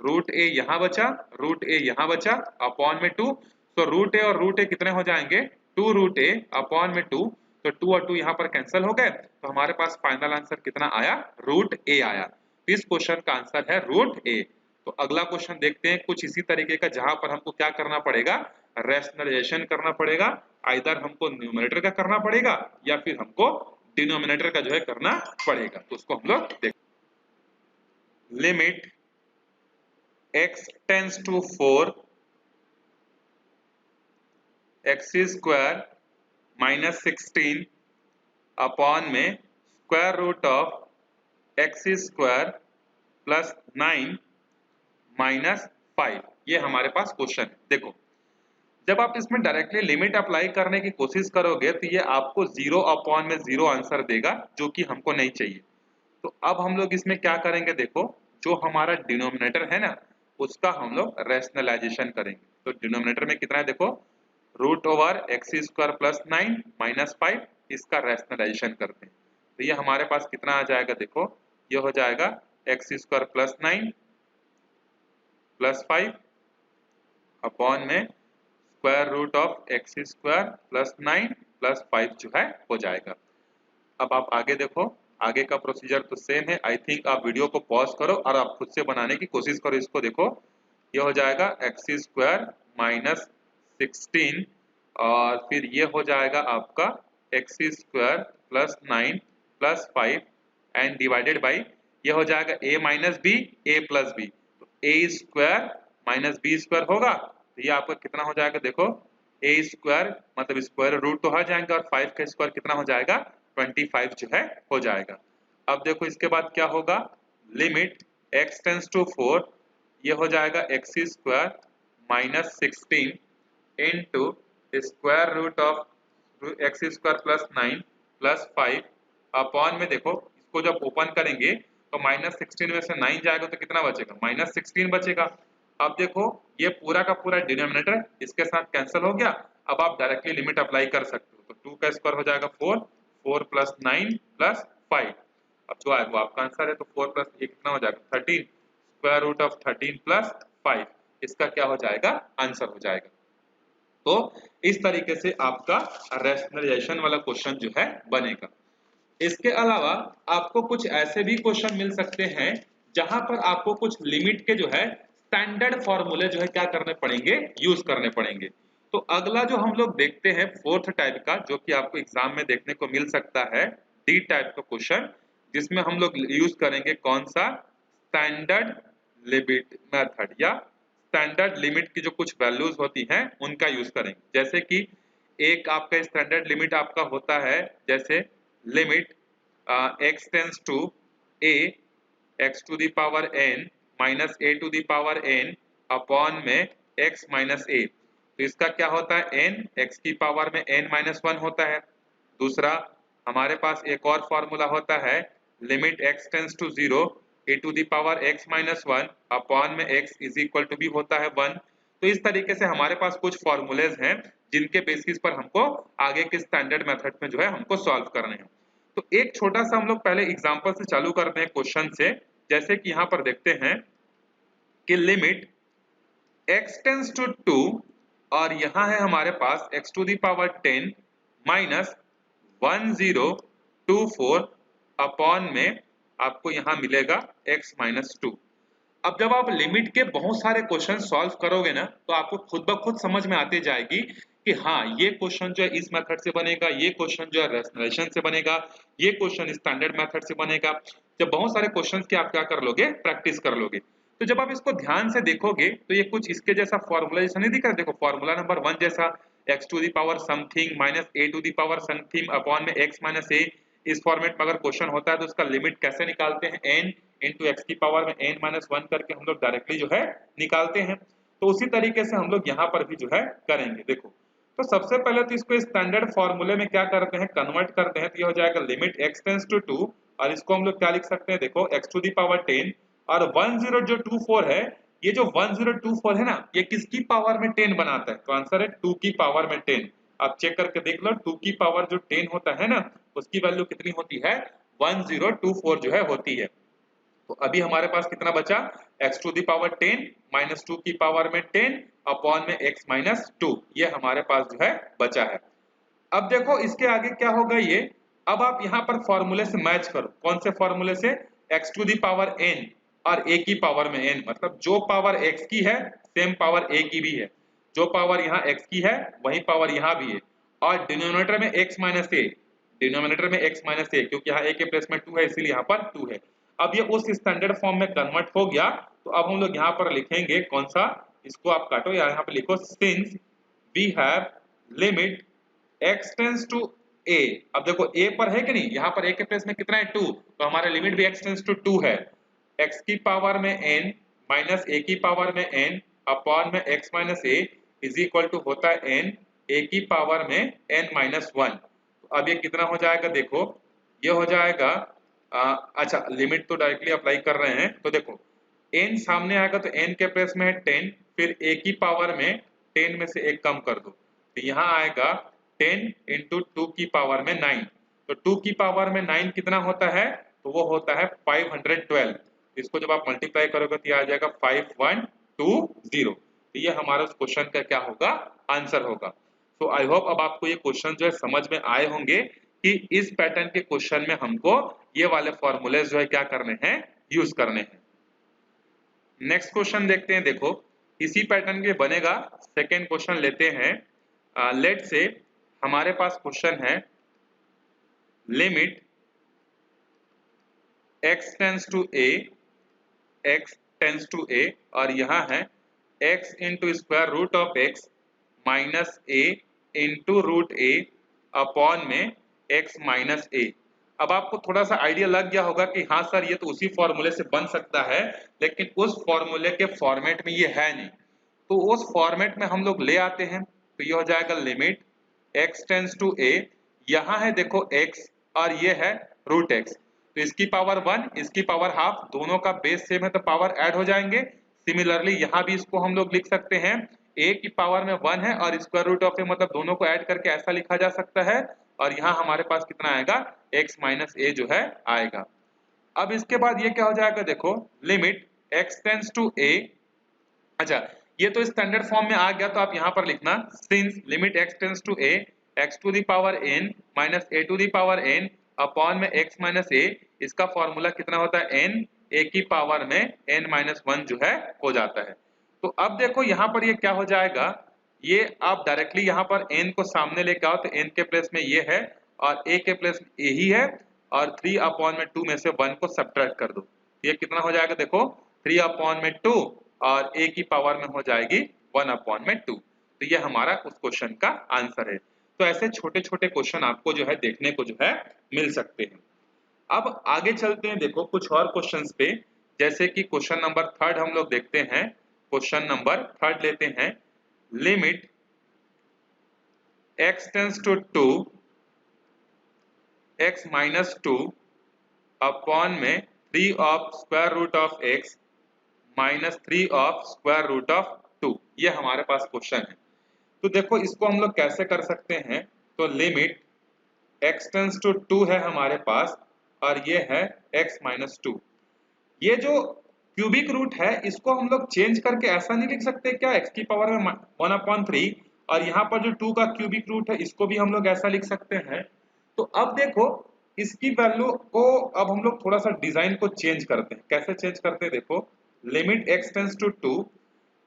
रूट a यहाँ बचा, रूट a यहाँ बचा अपॉन में 2। तो रूट a और रूट a कितने हो जाएंगे, 2 रूट a अपॉन में 2, तो 2 और 2 यहाँ पर कैंसिल हो गए। तो हमारे पास फाइनल आंसर कितना आया, रूट a आया। इस क्वेश्चन का आंसर है रूट a। तो अगला क्वेश्चन देखते हैं कुछ इसी तरीके का, जहां पर हमको क्या करना पड़ेगा, रैशनलाइजेशन करना पड़ेगा। आइदर हमको न्यूमरेटर का करना पड़ेगा या फिर हमको डिनोमिनेटर का जो है करना पड़ेगा। तो उसको हम लोग देख, limit x tends to 4 x square minus 16 upon में square root of x square plus 9 minus 5, ये हमारे पास क्वेश्चन है। देखो जब आप इसमें डायरेक्टली लिमिट अप्लाई करने की कोशिश करोगे तो ये आपको 0 अपॉन में 0 आंसर देगा, जो कि हमको नहीं चाहिए। तो अब हम लोग इसमें क्या करेंगे, देखो जो हमारा डिनोमिनेटर है ना उसका हम लोग रैशनलाइजेशन करेंगे। तो डिनोमिनेटर में कितना है देखो, root over x square plus 9 minus 5, इसका रैशनलाइजेशन करते हैं। तो ये हमारे पास कितना आ जाएगा, देखो ये हो जाएगा x square plus 9 plus 5 upon में square root of x square plus 9 plus 5 जो है हो जाएगा। अब आप आगे देखो, आगे का प्रोसीजर तो सेम है। आई थिंक आप वीडियो को पॉज करो और आप खुद से बनाने की कोशिश करो। इसको देखो ये हो जाएगा एक्स स्क्वायर माइनस 16 और फिर ये हो जाएगा आपका x square plus 9 plus 5 and divided by ये हो जाएगा a minus b a plus b, तो a square minus B square होगा। तो ये आपका कितना हो जाएगा, देखो a स्क्वायर मतलब स्क्वायर रूट तो हट जाएंगे और 5 का स्क्वायर कितना हो जाएगा 25 जो है हो जाएगा। अब देखो इसके बाद क्या होगा, लिमिट x टेंड्स टू 4 ये हो जाएगा x square minus 16 into square root of x square plus 9 plus 5 upon में देखो इसको जब ओपन करेंगे तो माइनस 16 में से 9 जाएगा तो कितना बचेगा, माइनस 16 बचेगा। अब देखो ये पूरा का पूरा डिनोमिनेटर इसके साथ कैंसिल हो गया। अब आप डायरेक्टली लिमिट अप्लाई कर सकते हो। तो 2 का स्क्वायर हो जाएगा 4, 4 प्लस 9 प्लस 5, अब जो आएगा वो आपका आंसर है। तो 4 प्लस ये कितना हो जाएगा 13, स्क्वायर रूट ऑफ 13 प्लस 5, इसका क्या हो जाएगा आंसर हो जाएगा। तो इस तरीके से आपका रैशनलाइजेशन वाला क्वेश्चन जो है बनेगा। इसके अलावा आपको कुछ ऐसे भी क्वेश्चन मिल सकते हैं जहां पर आपको कुछ लिमिट के जो है स्टैंडर्ड फॉर्मूले जो है क्या करने पड़ेंगे, यूज करने पड़ेंगे। तो अगला जो हम लोग देखते हैं फोर्थ टाइप का, जो कि आपको एग्जाम में देखने को मिल सकता है, डी टाइप का क्वेश्चन, जिसमें हम लोग यूज करेंगे कौन सा, स्टैंडर्ड लिमिट मेथड या स्टैंडर्ड लिमिट की जो कुछ वैल्यूज होती हैं उनका यूज करेंगे। जैसे कि एक आपका स्टैंडर्ड लिमिट आपका होता है जैसे limit x tends to a x to the power n minus a to the power n upon में x माइनस a। तो इसका क्या होता है, n x की पावर में n माइनस 1 होता है। दूसरा हमारे पास एक और फॉर्मूला होता है limit x tends to 0 a to the power x minus 1 upon में x इज इक्वल टू भी होता है 1। तो इस तरीके से हमारे पास कुछ फॉर्मूलेज हैं जिनके बेसिस पर हमको आगे के स्टैंडर्ड मेथड में जो है हमको सॉल्व करने हैं। तो एक छोटा सा हम लोग पहले एग्जांपल से चालू करते हैं क्वेश्चन से। जैसे कि यहाँ पर देखते हैं कि लिमिट x टेंड्स टू 2 और यहाँ है हमारे पास x to the power 10 minus 1024 upon में आपको यहाँ मिलेगा x माइनस 2। अब जब आप लिमिट के बहुत सारे क्वेश्चन सॉल्व करोगे ना तो आपको खुद ब खुद समझ में आती जाएगी कि हाँ ये क्वेश्चन जो है इस मेथड से बनेगा, ये क्वेश्चन जो है रेशनलाइजेशन से बनेगा, ये क्वेश्चन स्टैंडर्ड मेथड से बनेगा। जब बहुत सारे क्वेश्चंस की आप क्या कर लोगे, प्रैक्टिस कर लोगे, तो जब आप इसको ध्यान से देखोगे तो ये कुछ इसके जैसा फॉर्मूला जैसा नहीं दिख रहा। देखो फॉर्मूला नंबर 1 जैसा x to the power something minus a to the power something upon में x माइनस a। इस फॉर्मेट में अगर क्वेश्चन होता है तो उसका लिमिट कैसे निकालते हैं, n इंटू एक्स की पावर में n माइनस 1 करके हम लोग डायरेक्टली जो है निकालते हैं। तो उसी तरीके से हम लोग यहाँ पर भी जो है करेंगे। देखो तो सबसे पहले तो इसको स्टैंडर्ड फॉर्मूले में क्या करते हैं, कन्वर्ट करते हैं। तो ये हो जाएगा लिमिट x टेंड्स टू 2 और इसको हम लोग क्या लिख सकते हैं, देखो x टू दी पावर 10 और 1024 है। ये जो 1024 है ना ये किसकी पावर में 10 बनाता है, तो आंसर है 2 की पावर में 10। आप चेक करके देख लो 2 की पावर जो 10 होता है ना उसकी वैल्यू कितनी होती है, 1024 जो है होती है। तो अभी हमारे पास कितना बचा, x to the power 10 minus 2 की पावर में 10 अपॉन में x माइनस 2, ये हमारे पास जो है बचा है। अब देखो इसके आगे क्या होगा ये, अब आप यहाँ पर फॉर्मूले से मैच करो। कौन से फॉर्मूले से, x to the power n और a की पावर में n, मतलब जो पावर x की है सेम पावर a की भी है, जो पावर यहाँ x की है वही पावर यहाँ भी है, और डिनोमिनेटर में x माइनस a, डिनोमिनेटर में x माइनस a, क्योंकि यहाँ a के प्लेस में 2 है इसीलिए यहाँ पर 2 है। अब ये उस स्टैंडर्ड फॉर्म में कन्वर्ट हो गया। तो अब हम लोग यहाँ पर लिखेंगे कौन सा, इसको आप काटो या यहाँ पे लिखो since we have limit x tends to a। अब देखो a पर है कि नहीं, यहाँ पर a के प्लेस में कितना है 2, तो हमारा लिमिट भी x टेंड्स टू 2 है। x की पावर में n माइनस a की पावर में n अपॉन में x minus a is equal to होता है n a की पावर में n माइनस 1। तो अब ये कितना हो जाएगा, देखो ये हो जाएगा अच्छा लिमिट तो डायरेक्टली अप्लाई कर रहे हैं। तो देखो n सामने आएगा तो n के प्लेस में है 10, फिर a की पावर में 10 में से 1 कम कर दो तो यहाँ आएगा 10 इंटू 2 की पावर में 9। तो 2 की पावर में 9 कितना होता है, तो वो होता है 512। इसको जब आप मल्टीप्लाई करोगे तो ये आ जाएगा 5120। तो ये हमारा उस क्वेश्चन का क्या होगा, आंसर होगा। तो आई होप अब आपको ये क्वेश्चन जो है समझ में आए होंगे कि इस पैटर्न के क्वेश्चन में हमको ये वाले फॉर्मूले जो है क्या करने हैं, यूज करने हैं। नेक्स्ट क्वेश्चन देखते हैं। देखो इसी पैटर्न के बनेगा, सेकेंड क्वेश्चन लेते हैं। लेट से हमारे पास क्वेश्चन है limit x tends to a, x tends to a और यहाँ है x into square root of x minus a into root a upon में x माइनस a। अब आपको थोड़ा सा आइडिया लग गया होगा कि हाँ सर ये तो उसी फॉर्मूले से बन सकता है, लेकिन उस फॉर्मूले के फॉर्मेट में ये है नहीं। तो उस फॉर्मेट में हम लोग ले आते हैं। तो ये हो जाएगा limit x tends to a, यहाँ है देखो x और ये है रूट x, तो इसकी पावर 1 इसकी पावर हाफ, दोनों का बेस सेम है तो पावर ऐड हो जाएंगे। सिमिलरली यहाँ भी इसको हम लोग लिख सकते हैं a की पावर में 1 है और स्क्वायर रूट ऑफ a, मतलब दोनों को ऐड करके ऐसा लिखा जा सकता है। और यहाँ हमारे पास कितना आएगा, x माइनस a जो है आएगा। अब इसके बाद ये क्या हो जाएगा, देखो limit x tends to a, अच्छा ये तो स्टैंडर्ड फॉर्म में आ गया तो आप यहाँ पर लिखना since limit x tends to a x to the power n minus a to the power n upon में x माइनस a, इसका फॉर्मूला कितना होता है n a की पावर में n माइनस 1 जो है हो जाता है। तो अब देखो यहाँ पर ये क्या हो जाएगा, ये आप डायरेक्टली यहाँ पर n को सामने लेके आओ तो n के प्लेस में ये है और a के प्लेस में a ही है और 3 अपॉन में 2 में से 1 को सब्ट्रैक्ट कर दो, ये कितना हो जाएगा, देखो 3 अपॉन में 2 और a की पावर में हो जाएगी 1 अपॉन में 2। तो ये हमारा उस क्वेश्चन का आंसर है। तो ऐसे छोटे छोटे क्वेश्चन आपको जो है देखने को जो है मिल सकते हैं। अब आगे चलते हैं, देखो कुछ और क्वेश्चंस पे, जैसे कि क्वेश्चन नंबर 3 हम लोग देखते हैं। क्वेश्चन नंबर 3 लेते हैं, limit x tends to 2 x minus 2 upon में 3 of square root of x minus 3 of square root of 2, ये हमारे पास क्वेश्चन है। तो देखो इसको हम लोग कैसे कर सकते हैं, तो लिमिट x टेंड्स टू 2 है हमारे पास और ये है x माइनस 2। ये जो क्यूबिक रूट है इसको हम लोग चेंज करके ऐसा नहीं लिख सकते क्या, x की पावर में 1/3, और यहाँ पर जो 2 का क्यूबिक रूट है इसको भी हम लोग ऐसा लिख सकते हैं। तो अब देखो इसकी वैल्यू को अब हम लोग थोड़ा सा डिजाइन को चेंज करते हैं। कैसे चेंज करते हैं देखो, लिमिट x टेंस टू 2,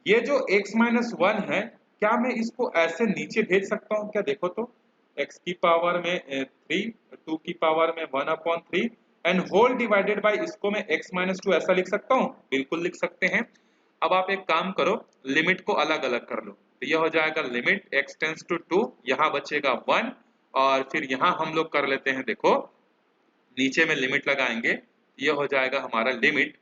ये जो x माइनस 1 है, क्या मैं इसको ऐसे नीचे भेज सकता हूँ क्या? देखो तो x की पावर में 3, 2 की पावर में 1/3 एंड होल डिवाइडेड बाय, इसको मैं x माइनस 2 ऐसा लिख सकता हूँ, बिल्कुल लिख सकते हैं। अब आप एक काम करो, लिमिट को अलग अलग कर लो, तो यह हो जाएगा लिमिट x टेंस टू 2, यहाँ बचेगा 1, और फिर यहाँ हम लोग कर लेते हैं, देखो नीचे में लिमिट लगाएंगे, ये हो जाएगा हमारा लिमिट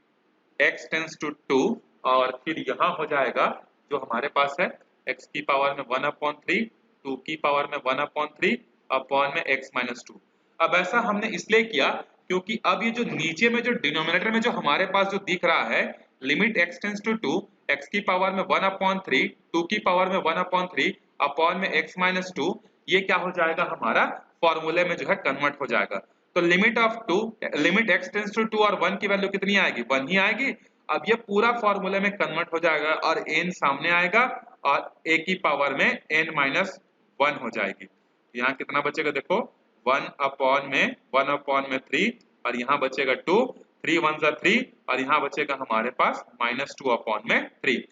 x टेंस टू 2, और फिर यहाँ हो जाएगा जो हमारे पास है x की पावर में 1/3, 2 की पावर में 1/3 अपॉन में x माइनस 2। अब ऐसा हमने इसलिए किया क्योंकि अब ये जो नीचे में जो डिनोमिनेटर में जो हमारे पास जो दिख रहा है limit x tends to 2, x की पावर में 1/3, 2 की पावर में 1/3 अपॉन में x माइनस 2, ये क्या हो जाएगा हमारा फॉर्मूले में जो है कन्वर्ट हो जाएगा। तो limit of 2, limit x tends to 2 और 1 की वैल्यू कितनी आएगी? 1 ही आएगी। अब ये पूरा फॉर्मूले में कन्वर्ट हो जाएगा और n सामने आएगा और a की पावर में n माइनस 1 हो जाएगी। यहाँ कितना बचेगा देखो, 1/3 और यहाँ बचेगा 2, 3 1 जा 3 और यहाँ बचेगा हमारे पास -2/3।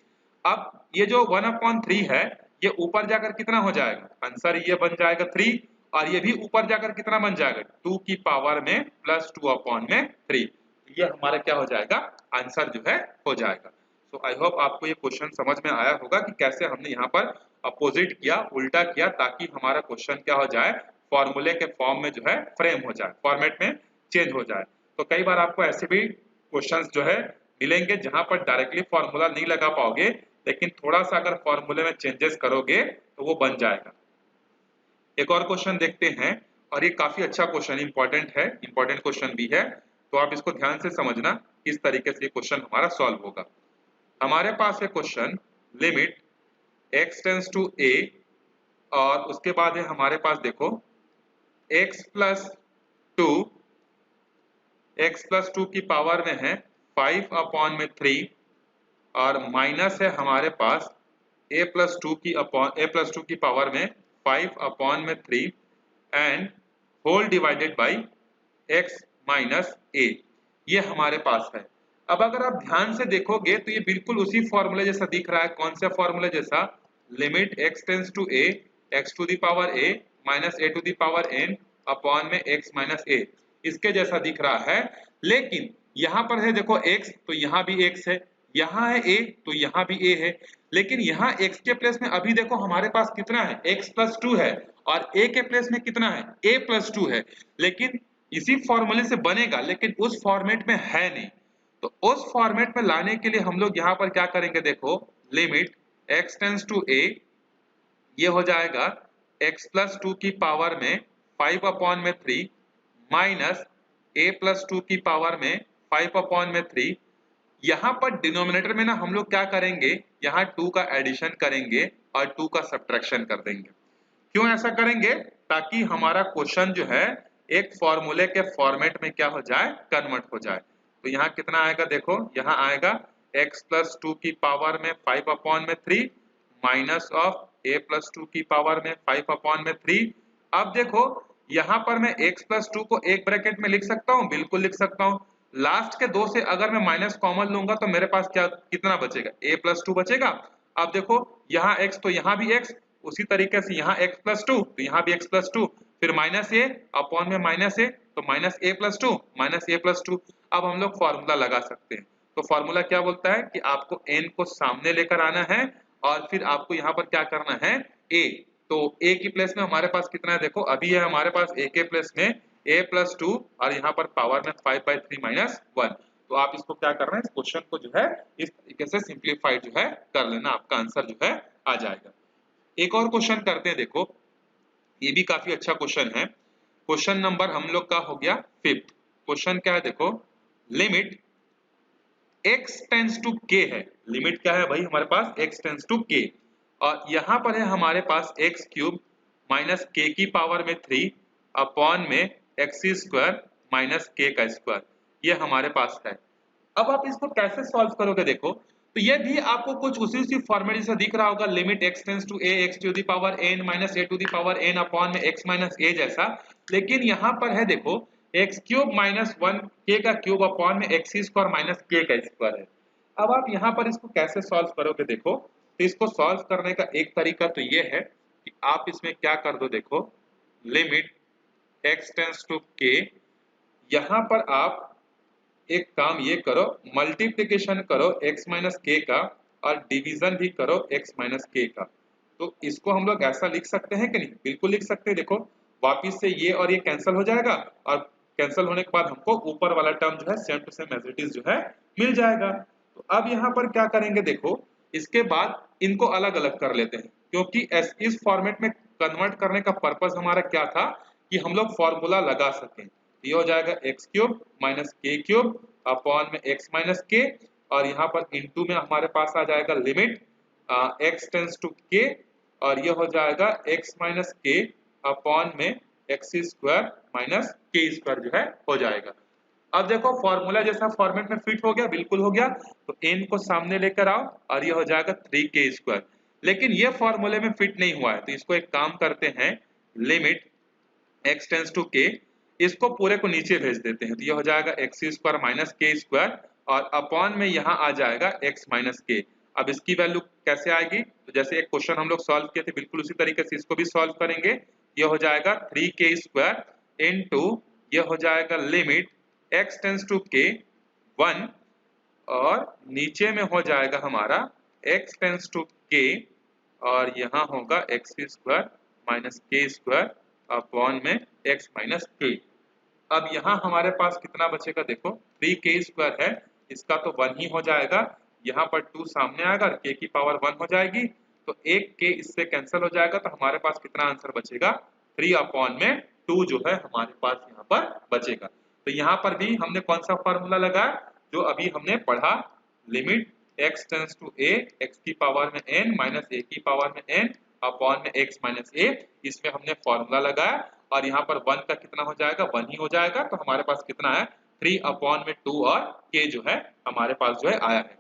अब ये जो 1/3 है, ये ऊपर जाकर कितना हो जाएगा? आंसर ये बन जाएगा 3, और ये भी ऊपर जाकर कितना बन जाएगा? 2 की पावर में +2/3। ये हमारा क्या हो जाएगा? आंसर जो है हो जाएगा। सो आई होप आपको ये क्वेश्चन समझ में आया होगा कि कैसे हमने यहाँ पर अपोजिट किया, उल्टा किया, ताकि हमारा क्वेश्चन क्या हो जाए, फॉर्मूले के फॉर्म में जो है फ्रेम हो जाए, फॉर्मेट में चेंज हो जाए। तो कई बार आपको ऐसे भी क्वेश्चंस जो है मिलेंगे जहां पर डायरेक्टली फॉर्मूला नहीं लगा पाओगे, लेकिन थोड़ा सा अगर फॉर्मूले में चेंजेस करोगे तो वो बन जाएगा। एक और क्वेश्चन देखते हैं, और ये काफी अच्छा क्वेश्चन, इंपॉर्टेंट है, इंपॉर्टेंट क्वेश्चन भी है, तो आप इसको ध्यान से समझना किस तरीके से ये क्वेश्चन हमारा सॉल्व होगा। हमारे पास है question limit x tends to a, और उसके बाद है हमारे पास देखो x प्लस 2 की पावर में है 5/3, और माइनस है हमारे पास a प्लस 2 की पावर में 5/3 and whole divided by x minus a, ये हमारे पास है। अब अगर आप ध्यान से देखोगे तो ये बिल्कुल उसी फॉर्मूले जैसा दिख रहा है। कौन से फॉर्मूले जैसा? Limit x tends to a, x to the power a minus a to the power n upon में x माइनस a, इसके जैसा दिख रहा है। लेकिन यहाँ पर है देखो x, तो यहाँ भी x है, यहाँ है a तो यहाँ भी a है, लेकिन यहाँ x के प्लेस में अभी देखो हमारे पास कितना है? x प्लस 2 है, और a के प्लेस में कितना है? a प्लस 2 है। लेकिन इसी फॉर्मूले से बनेगा, लेकिन उस फॉर्मेट में है नहीं। तो उस फॉर्मेट में लाने के लिए हम लोग यहाँ पर क्या करेंगे देखो, limit x tends to a, ये हो जाएगा x प्लस 2 की पावर में 5/3 माइनस a प्लस 2 की पावर में 5/3। यहाँ पर डिनोमिनेटर में ना हम लोग क्या करेंगे, यहाँ 2 का एडिशन करेंगे और 2 का सब्ट्रैक्शन कर देंगे। क्यों ऐसा करेंगे? ताकि हमारा क्वेश्चन जो है एक फॉर्मूले के फॉर्मेट में क्या हो जाए, कन्वर्ट हो जाए। तो यहाँ कितना आएगा देखो, यहाँ आएगा x प्लस 2 की पावर में 5/3 माइनस ऑफ a प्लस 2 की पावर में 5/3। अब देखो यहाँ पर मैं x प्लस 2 को एक ब्रैकेट में लिख सकता हूँ, बिल्कुल लिख सकता हूँ। लास्ट के 2 से अगर मैं माइनस कॉमन लूंगा तो मेरे पास क्या कितना बचेगा? a प्लस 2 बचेगा। अब देखो यहाँ x तो यहाँ भी x, उसी तरीके से यहाँ x प्लस 2 तो यहाँ भी x प्लस 2, फिर माइनस a अपॉन में माइनस a, तो minus a plus 2 minus a plus 2। अब हम लोग फॉर्मूला लगा सकते हैं। तो फॉर्मूला क्या बोलता है कि आपको n को सामने लेकर आना है, और फिर आपको यहाँ पर क्या करना है, a। तो a की प्लेस में हमारे पास कितना है देखो, अभी है हमारे पास a के प्लेस में a प्लस 2 और यहाँ पर पावर में 5/3 माइनस 1। तो आप इसको क्या करना है, इस क्वेश्चन को जो है इस तरीके से सिंप्लीफाइड जो है कर लेना, आपका आंसर जो है आ जाएगा। एक और क्वेश्चन करते हैं, देखो ये भी काफी अच्छा क्वेश्चन है। क्वेश्चन नंबर हम लोग का हो गया 5th। क्वेश्चन क्या है देखो, limit x tends to k है। लिमिट क्या है भाई हमारे पास? x टेंस टू k, और यहाँ पर है हमारे पास x क्यूब माइनस k की पावर में 3 अपॉन में x स्क्वायर माइनस k का स्क्वायर, ये हमारे पास है। अब आप इसको कैसे सॉल्व करोगे देखो, तो ये भी आपको कुछ उसी फॉर्मेट जैसा दिख रहा होगा, limit x tends to a, x to the power n minus a to the power n upon में x माइनस a जैसा। लेकिन यहाँ पर है देखो एक्स क्यूब माइनस 1 का क्यूब अपॉन में एक्स स्क्वायर माइनस के का स्क्वायर है। अब आप यहाँ पर इसको कैसे सॉल्व करोगे देखो, तो इसको सॉल्व करने का एक तरीका तो ये है कि आप इसमें क्या कर दो, देखो limit x tends to k, यहाँ पर आप एक काम ये करो, मल्टीप्लिकेशन करो x माइनस के का और डिवीजन भी करो x माइनस के का। तो इसको हम लोग ऐसा लिख सकते हैं कि नहीं, बिल्कुल लिख सकते हैं। देखो वापिस से ये और ये कैंसिल हो जाएगा और कैंसिल होने के बाद हमको ऊपर वाला टर्म जो है same to same as it is जो है मिल जाएगा। तो अब यहाँ पर क्या करेंगे, देखो इसके बाद इनको अलग अलग कर लेते हैं, क्योंकि इस फॉर्मेट में कन्वर्ट करने का पर्पस हमारा क्या था कि हम लोग फॉर्मूला लगा सकें। ये हो जाएगा एक्स क्यूब माइनस के क्यूब अपॉन में एक्स माइनस के, और यहाँ पर इनटू में हमारे पास आ जाएगा लिमिट एक्स टेंड्स टू के, और ये हो जाएगा एक्स माइनस के अपॉन में एक्स स्क्वायर माइनस के स्क्वायर जो है हो जाएगा। अब देखो फॉर्मूला जैसा फॉर्मेट में फिट हो गया, बिल्कुल हो गया। तो n को सामने लेकर आओ और ये हो जाएगा 3k स्क्वायर। लेकिन ये फॉर्मूले में फिट नहीं हुआ है, तो इसको एक काम करते हैं, limit x tends to k, इसको पूरे को नीचे भेज देते हैं। तो ये हो जाएगा एक्स स्क्वायर माइनस के स्क्वायर और अपॉन में यहाँ आ जाएगा x माइनस के। अब इसकी वैल्यू कैसे आएगी, तो जैसे एक क्वेश्चन हम लोग सॉल्व किए थे बिल्कुल उसी तरीके से इसको भी सॉल्व करेंगे। ये हो जाएगा 3k स्क्वायर इनटू ये हो जाएगा limit x tends to k 1, और नीचे में हो जाएगा हमारा x टेंड्स टू k और यहाँ होगा एक्स स्क्वायर माइनस के स्क्वायर अपॉन में x माइनस के। अब यहाँ हमारे पास कितना बचेगा, देखो 3k स्क्वायर है, इसका तो 1 ही हो जाएगा, यहाँ पर 2 सामने आएगा और k की पावर 1 हो जाएगी, तो एक k इससे कैंसिल हो जाएगा। तो हमारे पास कितना आंसर बचेगा, 3 अपॉन में 2 जो है हमारे पास यहाँ पर बचेगा। तो यहाँ पर भी हमने कौन सा फॉर्मूला लगाया, जो अभी हमने पढ़ा, limit x tends to a, x की पावर में n माइनस a की पावर में n अपॉन में x माइनस a, इसमें हमने फॉर्मूला लगाया और यहाँ पर 1 का कितना हो जाएगा, 1 ही हो जाएगा। तो हमारे पास कितना है, 3 अपॉन में 2 और k जो है हमारे पास जो है आया है।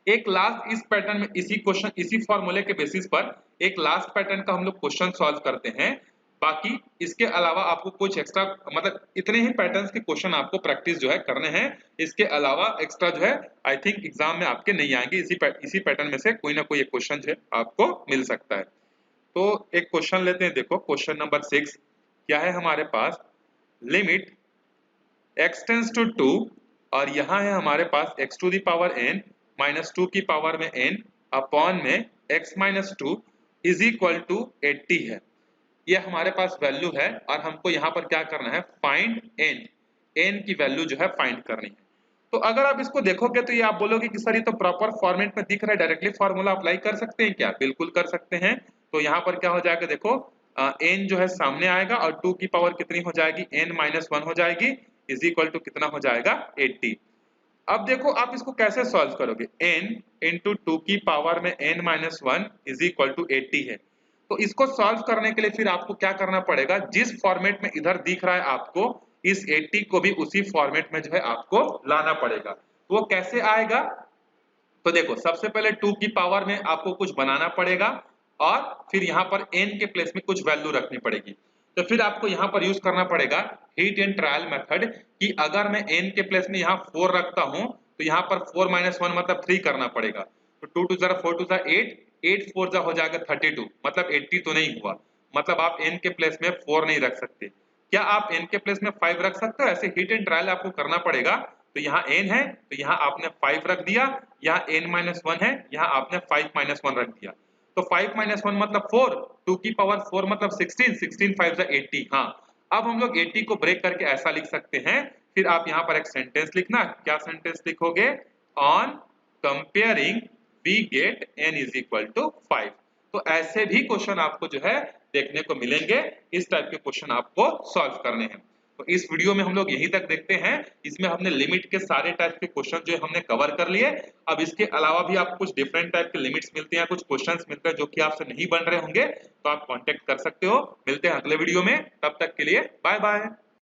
एक लास्ट इस पैटर्न में इसी क्वेश्चन इसी फॉर्मूले के बेसिस पर एक लास्ट पैटर्न का हम लोग क्वेश्चन सॉल्व करते हैं। बाकी इसके अलावा आपको कुछ एक्स्ट्रा, मतलब इतने ही पैटर्न्स के क्वेश्चन आपको प्रैक्टिस जो है करने हैं। इसके अलावा एक्स्ट्रा जो है आई थिंक एग्जाम में आपके नहीं आएंगे, इसी पैटर्न में से कोई ना कोई एक क्वेश्चन जो है आपको मिल सकता है। तो एक क्वेश्चन लेते हैं, देखो क्वेश्चन नंबर 6 क्या है हमारे पास, लिमिट x टेंड्स टू 2 और यहाँ है हमारे पास x to the power n minus 2 की पावर में n अपॉन में x minus 2 is equal to 80 है। ये हमारे पास वैल्यू है और हमको यहाँ पर क्या करना है, फाइंड n की वैल्यू जो है फाइंड करनी है। तो अगर आप इसको देखोगे तो ये आप बोलोगे कि सर ये तो प्रॉपर फॉर्मेट में दिख रहा है, डायरेक्टली फॉर्मूला अप्लाई कर सकते हैं क्या, बिल्कुल कर सकते हैं। तो यहाँ पर क्या हो जाएगा, देखो n जो है सामने आएगा और 2 की पावर कितनी हो जाएगी, n माइनस 1 हो जाएगी, इज इक्वल टू कितना हो जाएगा, 80। अब देखो आप इसको कैसे सॉल्व करोगे, n इंटू 2 की पावर में n minus 1 is equal to 80 है। तो इसको सॉल्व करने के लिए फिर आपको क्या करना पड़ेगा, जिस फॉर्मेट में इधर दिख रहा है आपको इस 80 को भी उसी फॉर्मेट में जो है आपको लाना पड़ेगा। तो वो कैसे आएगा, तो देखो सबसे पहले 2 की पावर में आपको कुछ बनाना पड़ेगा और फिर यहाँ पर n के प्लेस में कुछ वैल्यू रखनी पड़ेगी। तो फिर आपको यहाँ पर यूज करना पड़ेगा हीट एंड ट्रायल मेथड, कि अगर मैं n के प्लेस में यहाँ 4 रखता हूँ तो यहाँ पर 4 माइनस 1 मतलब 3 करना पड़ेगा। तो 2 2 ज़रा 4 2 ज़रा 8, 8 4 जा हो जाएगा 32, मतलब 80 तो नहीं हुआ, मतलब आप n के प्लेस में 4 नहीं रख सकते। क्या आप n के प्लेस में 5 रख सकते हो, ऐसे हीट एंड ट्रायल आपको करना पड़ेगा। तो यहाँ n है तो यहाँ आपने 5 रख दिया, यहाँ n माइनस 1 है यहाँ आपने 5 माइनस 1 रख दिया। तो 5 माइनस 1 मतलब 4, 2 की पावर 4 मतलब 16, 16 5 जा 80। हाँ अब हम लोग 80 को ब्रेक करके ऐसा लिख सकते हैं। फिर आप यहाँ पर एक सेंटेंस लिखना, क्या सेंटेंस लिखोगे, on comparing we get n is equal to 5। तो ऐसे भी क्वेश्चन आपको जो है देखने को मिलेंगे, इस टाइप के क्वेश्चन आपको सॉल्व करने हैं। तो इस वीडियो में हम लोग यहीं तक देखते हैं, इसमें हमने लिमिट के सारे टाइप के क्वेश्चन जो हमने कवर कर लिए। अब इसके अलावा भी आपको कुछ डिफरेंट टाइप के लिमिट्स मिलते हैं, कुछ क्वेश्चंस मिलते हैं जो कि आपसे नहीं बन रहे होंगे, तो आप कांटेक्ट कर सकते हो। मिलते हैं अगले वीडियो में, तब तक के लिए बाय बाय।